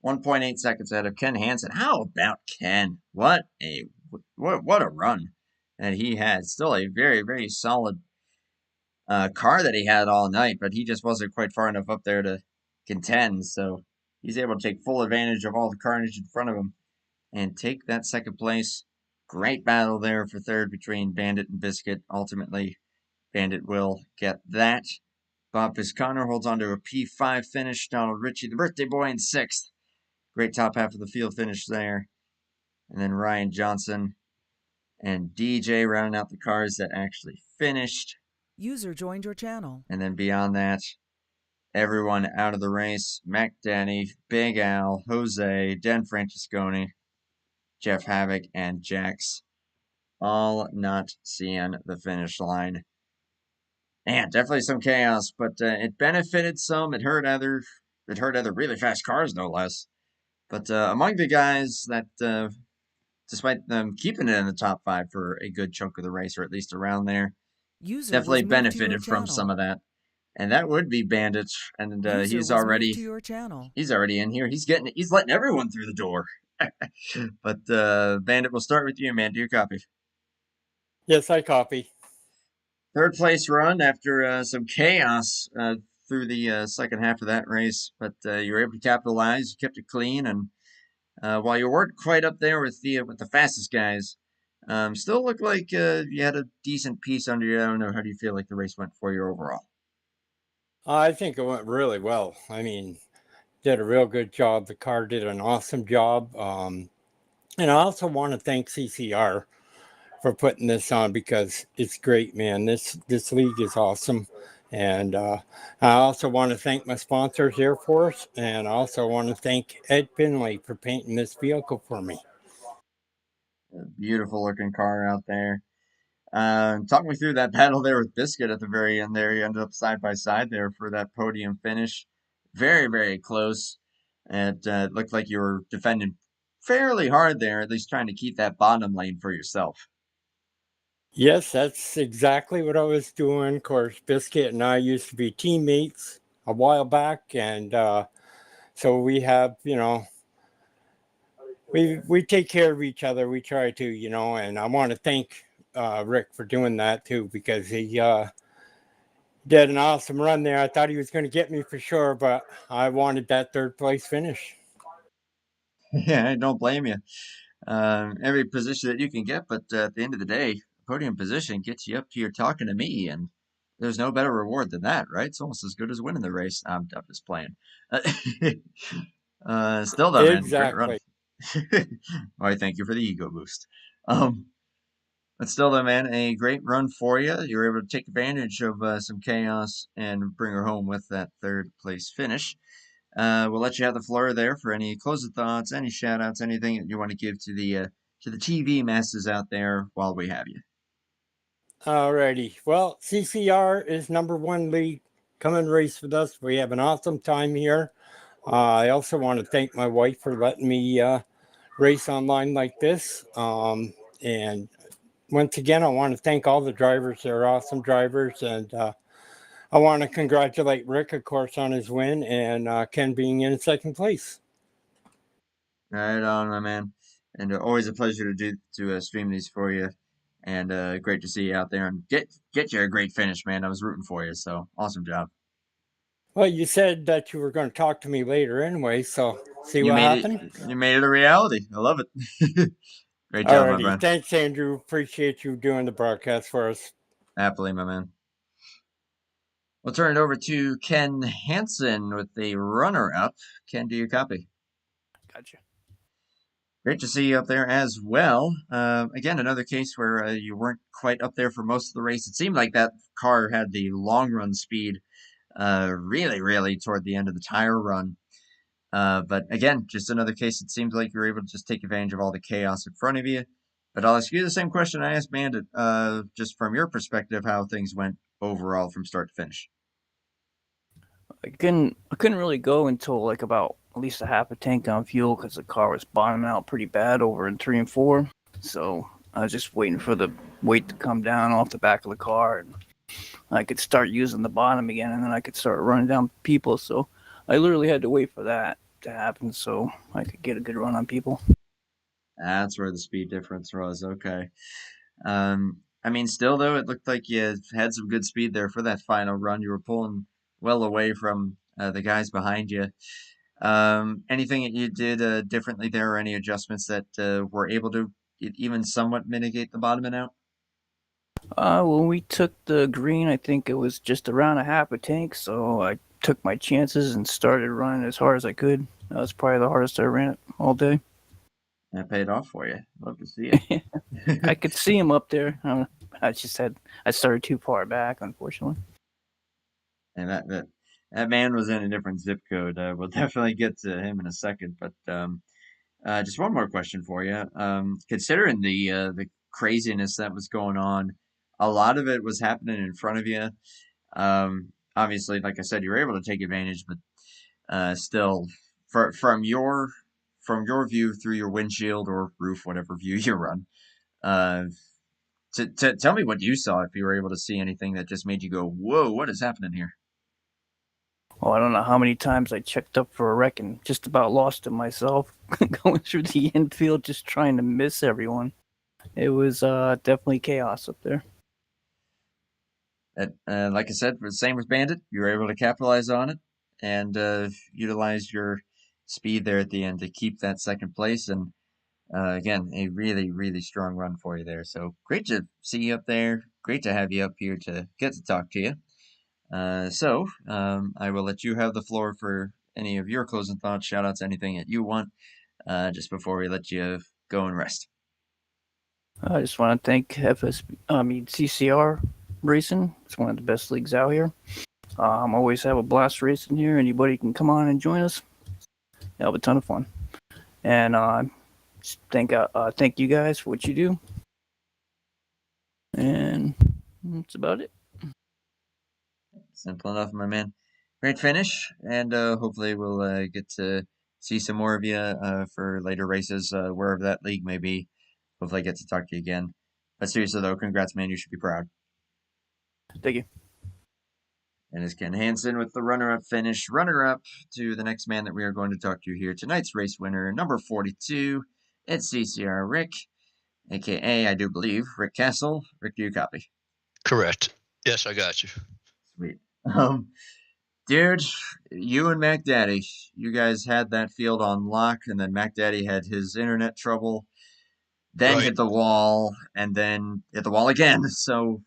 1.8 seconds ahead of Ken Hansen. How about Ken? What a run that he had. Still a very, very solid car that he had all night, but he just wasn't quite far enough up there to contend. So he's able to take full advantage of all the carnage in front of him and take that second place. Great battle there for third between Bandit and Biscuit. Ultimately, Bandit will get that. Bob Piscano holds on to a P5 finish. Donald Ritchie, the birthday boy, in sixth. Great top half of the field finish there. And then Ryan Johnson and DJ rounding out the cars that actually finished. User joined your channel. And then beyond that, everyone out of the race. Mac Danny, Big Al, Jose, Dan Francesconi, Jeff Havoc, and Jax. All not seeing the finish line. Man, definitely some chaos, but it benefited some. It hurt other really fast cars, no less. But among the guys that, despite them keeping it in the top 5 for a good chunk of the race, or at least around there, User definitely was moved to your benefited from channel. some of that. And that would be Bandit, and User he's was already moved to your channel. he's already in here. He's letting everyone through the door. But Bandit, we'll start with you, man. Do you copy? Yes, I copy. Third place run after some chaos through the second half of that race, but you were able to capitalize. You kept it clean, and while you weren't quite up there with the fastest guys, still looked like you had a decent piece under you. I don't know. How do you feel like the race went for you overall? I think it went really well. I mean, did a real good job. The car did an awesome job. And I also want to thank CCR for putting this on because it's great, man. This league is awesome. And I also want to thank my sponsors, Air Force, and I also want to thank Ed Finley for painting this vehicle for me. A beautiful looking car out there. Talk me through that battle there with Biscuit at the very end there. You ended up side by side there for that podium finish. Very, very close. And it looked like you were defending fairly hard there, at least trying to keep that bottom lane for yourself. Yes, that's exactly what I was doing. Of course, Biscuit and I used to be teammates a while back, and so we have, we take care of each other. We try to, and I want to thank Rick for doing that too, because he did an awesome run there. I thought he was going to get me for sure, but I wanted that third place finish. Yeah, I don't blame you. Every position that you can get, but at the end of the day, podium position gets you up here talking to me, and there's no better reward than that, right? It's almost as good as winning the race. I'm just playing. Still though, man, great run. Exactly. All right, thank you for the ego boost. But still though, man, a great run for you. You were able to take advantage of some chaos and bring her home with that third place finish. We'll let you have the floor there for any closing thoughts, any shout outs, anything that you want to give to the TV masses out there while we have you. Alrighty. Well, CCR is #1 league. Come and race with us. We have an awesome time here. I also want to thank my wife for letting me race online like this. And once again, I want to thank all the drivers. They're awesome drivers. And I want to congratulate Rick, of course, on his win and Ken being in second place. Right on, my man. And always a pleasure to stream these for you. And great to see you out there and get you a great finish, man. I was rooting for you, so awesome job. Well, you said that you were going to talk to me later anyway, so see You what made happened? you made it a reality. I love it. Great job, my Alrighty. friend. Thanks, Andrew. Appreciate you doing the broadcast for us. Happily, my man. We'll turn it over to Ken Hansen with the runner-up. Ken, do you copy? Gotcha. Great to see you up there as well. Again, another case where you weren't quite up there for most of the race. It seemed like that car had the long run speed really, really toward the end of the tire run. But again, just another case. It seems like you were able to just take advantage of all the chaos in front of you But I'll ask you the same question I asked Bandit, just from your perspective, how things went overall from start to finish. I couldn't really go until like about at least a half a tank on fuel because the car was bottoming out pretty bad over in 3 and 4. So I was just waiting for the weight to come down off the back of the car, and I could start using the bottom again, and then I could start running down people. So I literally had to wait for that to happen so I could get a good run on people. That's where the speed difference was. Okay. I mean, still though, it looked like you had some good speed there for that final run. You were pulling well away from the guys behind you. Anything that you did differently there, or any adjustments that were able to even somewhat mitigate the bottoming out? When we took the green, I think it was just around a half a tank, so I took my chances and started running as hard as I could. That was probably the hardest I ran it all day. That paid off for you. Love to see I it. could see him up there. I started too far back, unfortunately. And that man was in a different zip code. We'll definitely get to him in a second, but just one more question for you. Considering the craziness that was going on, a lot of it was happening in front of you. Obviously, like I said, you were able to take advantage, but still, from your view through your windshield or roof, whatever view you run, uh, to tell me what you saw, if you were able to see anything that just made you go, "Whoa, what is happening here?" Well, I don't know how many times I checked up for a wreck and just about lost it myself, going through the infield, just trying to miss everyone. It was definitely chaos up there. Like I said, the same with Bandit, you were able to capitalize on it and utilize your speed there at the end to keep that second place. And again, a really, really strong run for you there. So great to see you up there. Great to have you up here to get to talk to you. I will let you have the floor for any of your closing thoughts, shout outs, anything that you want, just before we let you go and rest. I just want to thank CCR Racing. It's one of the best leagues out here. Always have a blast racing here. Anybody can come on and join us. Have a ton of fun. And thank you guys for what you do. And that's about it. Simple enough, my man. Great finish, and hopefully we'll get to see some more of you for later races, wherever that league may be. Hopefully I get to talk to you again. But seriously though, congrats, man. You should be proud. Thank you. And it's Ken Hansen with the runner-up finish. Runner-up to the next man that we are going to talk to here. Tonight's race winner, number 42. It's CCR Rick, a.k.a. I do believe, Rick Castle. Rick, do you copy? Correct. Yes, I got you. Sweet. Dude, you and Mac Daddy, you guys had that field on lock, and then Mac Daddy had his internet trouble, then Right. hit the wall, and then hit the wall again. So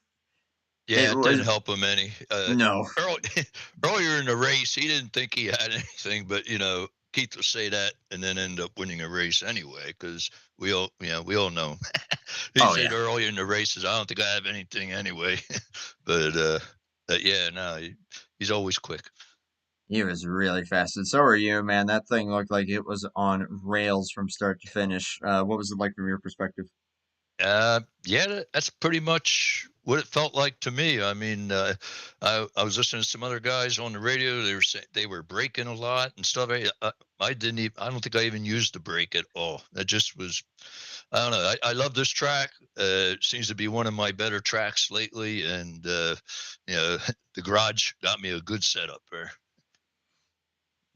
Yeah, it didn't was help him any. no. Earlier in the race, he didn't think he had anything, but Keith will say that and then end up winning a race anyway, because we all know. He Oh said yeah, earlier in the races, I don't think I have anything anyway. but yeah, no, he's always quick. he was really fast, and so are you, man. That thing looked like it was on rails from start to finish. What was it like from your perspective? Yeah, that's pretty much what it felt like to me. I mean, I was listening to some other guys on the radio. They were saying they were braking a lot and stuff. I didn't even. I don't think I even used the brake at all. That just was. I don't know. I love this track. It seems to be one of my better tracks lately, and the garage got me a good setup there.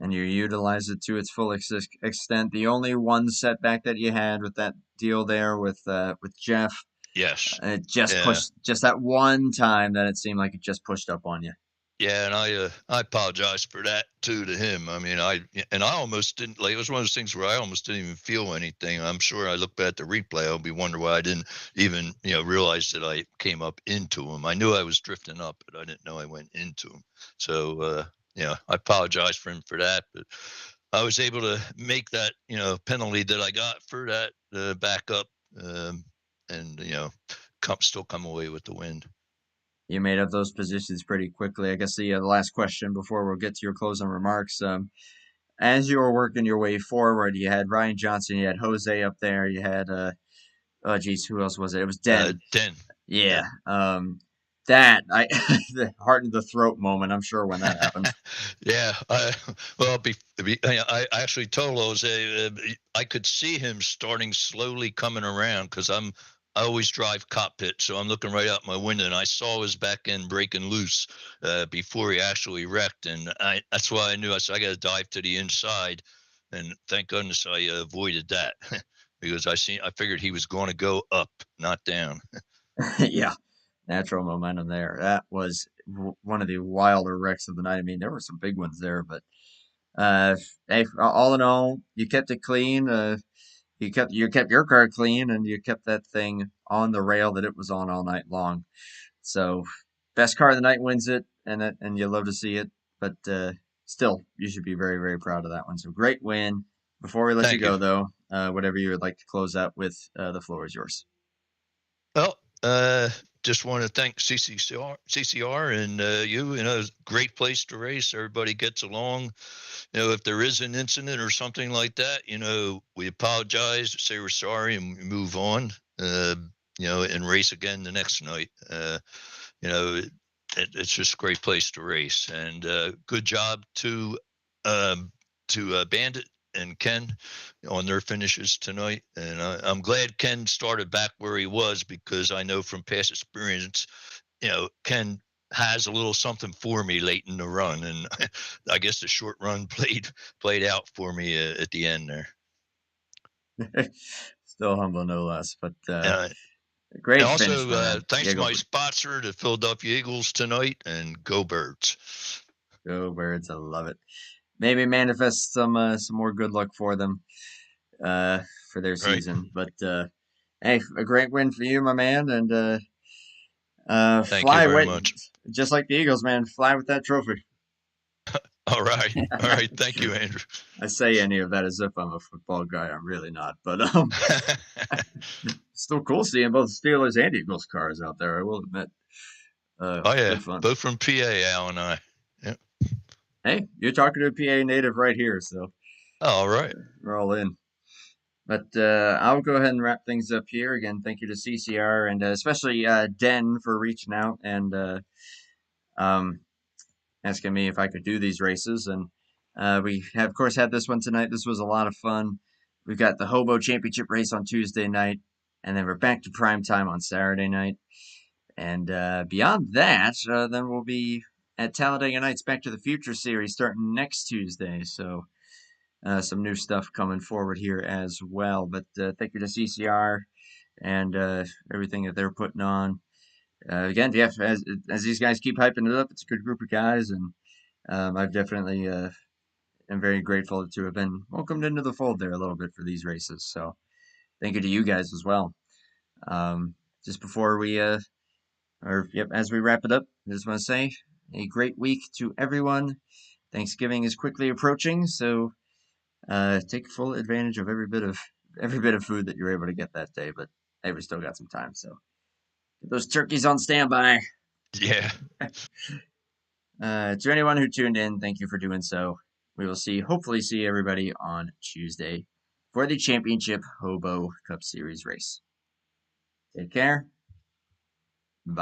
And you utilized it to its full extent. The only one setback that you had with that deal there with Jeff, Yes. it just Yeah. pushed, just that one time that it seemed like it just pushed up on you. Yeah, and I apologize for that too to him. I mean, I almost didn't, like, it was one of those things where I almost didn't even feel anything. I'm sure I look back at the replay, I'll be wondering why I didn't even realize that I came up into him. I knew I was drifting up, but I didn't know I went into him. So I apologize for him for that. But I was able to make that penalty that I got for that backup, and still come away with the win. You made up those positions pretty quickly. I guess the last question before we'll get to your closing remarks. As you were working your way forward, you had Ryan Johnson, you had Jose up there, you had oh geez, who else was it? It was Den. Den. Yeah. That I the heart in the throat moment. I'm sure when that happened. Yeah. Well, I actually told Jose I could see him starting slowly coming around because I always drive cockpit, so I'm looking right out my window, and I saw his back end breaking loose before he actually wrecked, and that's why I knew I said I got to dive to the inside, and thank goodness I avoided that because I figured he was going to go up, not down. Yeah. Natural momentum there. That was one of the wilder wrecks of the night. I mean, there were some big ones there, but hey, all in all, you kept it clean. You kept your car clean, and you kept that thing on the rail that it was on all night long. So, best car of the night wins it, and you love to see it. But still, you should be very very proud of that one. So great win. Before we let you Thank you. go, though, whatever you would like to close out with, the floor is yours. Well, just want to thank CCR and you. You know, it's a great place to race. Everybody gets along. You know, if there is an incident or something like that, you know, we apologize, say we're sorry, and we move on. You know, and race again the next night. You know, it's just a great place to race. And good job to Bandit and Ken on their finishes tonight. And I'm glad Ken started back where he was because I know from past experience, you know, Ken has a little something for me late in the run, and I guess the short run played out for me at the end there. Still humble, no less. But Uh, and great finish, also, my man. thanks Yeah, to go my for it. sponsor, the Philadelphia Eagles tonight, and go Birds. Go Birds. I love it. Maybe manifest some more good luck for them uh, for their Right. season. But hey, a great win for you, my man, and Thank you fly very with much. just like the Eagles, man. Fly with that trophy. All right. All right. Thank you, Andrew. I say any of that as if I'm a football guy. I'm really not, but still cool seeing both Steelers and Eagles cars out there. I will admit, Oh, yeah. good fun. Both from PA, Al and I. Yeah. Hey, you're talking to a PA native right here, so All right. we're all in. But I'll go ahead and wrap things up here. Again, thank you to CCR and especially Den for reaching out and um, asking me if I could do these races. And we have, of course, had this one tonight. This was a lot of fun. We've got the Hobo Championship race on Tuesday night, and then we're back to prime time on Saturday night. And beyond that, then we'll be at Talladega Nights Back to the Future series starting next Tuesday. So some new stuff coming forward here as well. But thank you to CCR and everything that they're putting on. Again, yeah, as these guys keep hyping it up, it's a good group of guys, and I've definitely am very grateful to have been welcomed into the fold there a little bit for these races. So thank you to you guys as well. Just before we, as we wrap it up, I just want to say a great week to everyone. Thanksgiving is quickly approaching, so take full advantage of every bit of food that you're able to get that day. But hey, we still got some time, so get those turkeys on standby. Yeah. To anyone who tuned in, thank you for doing so. We will hopefully see everybody on Tuesday for the Championship Hobo Cup Series race. Take care.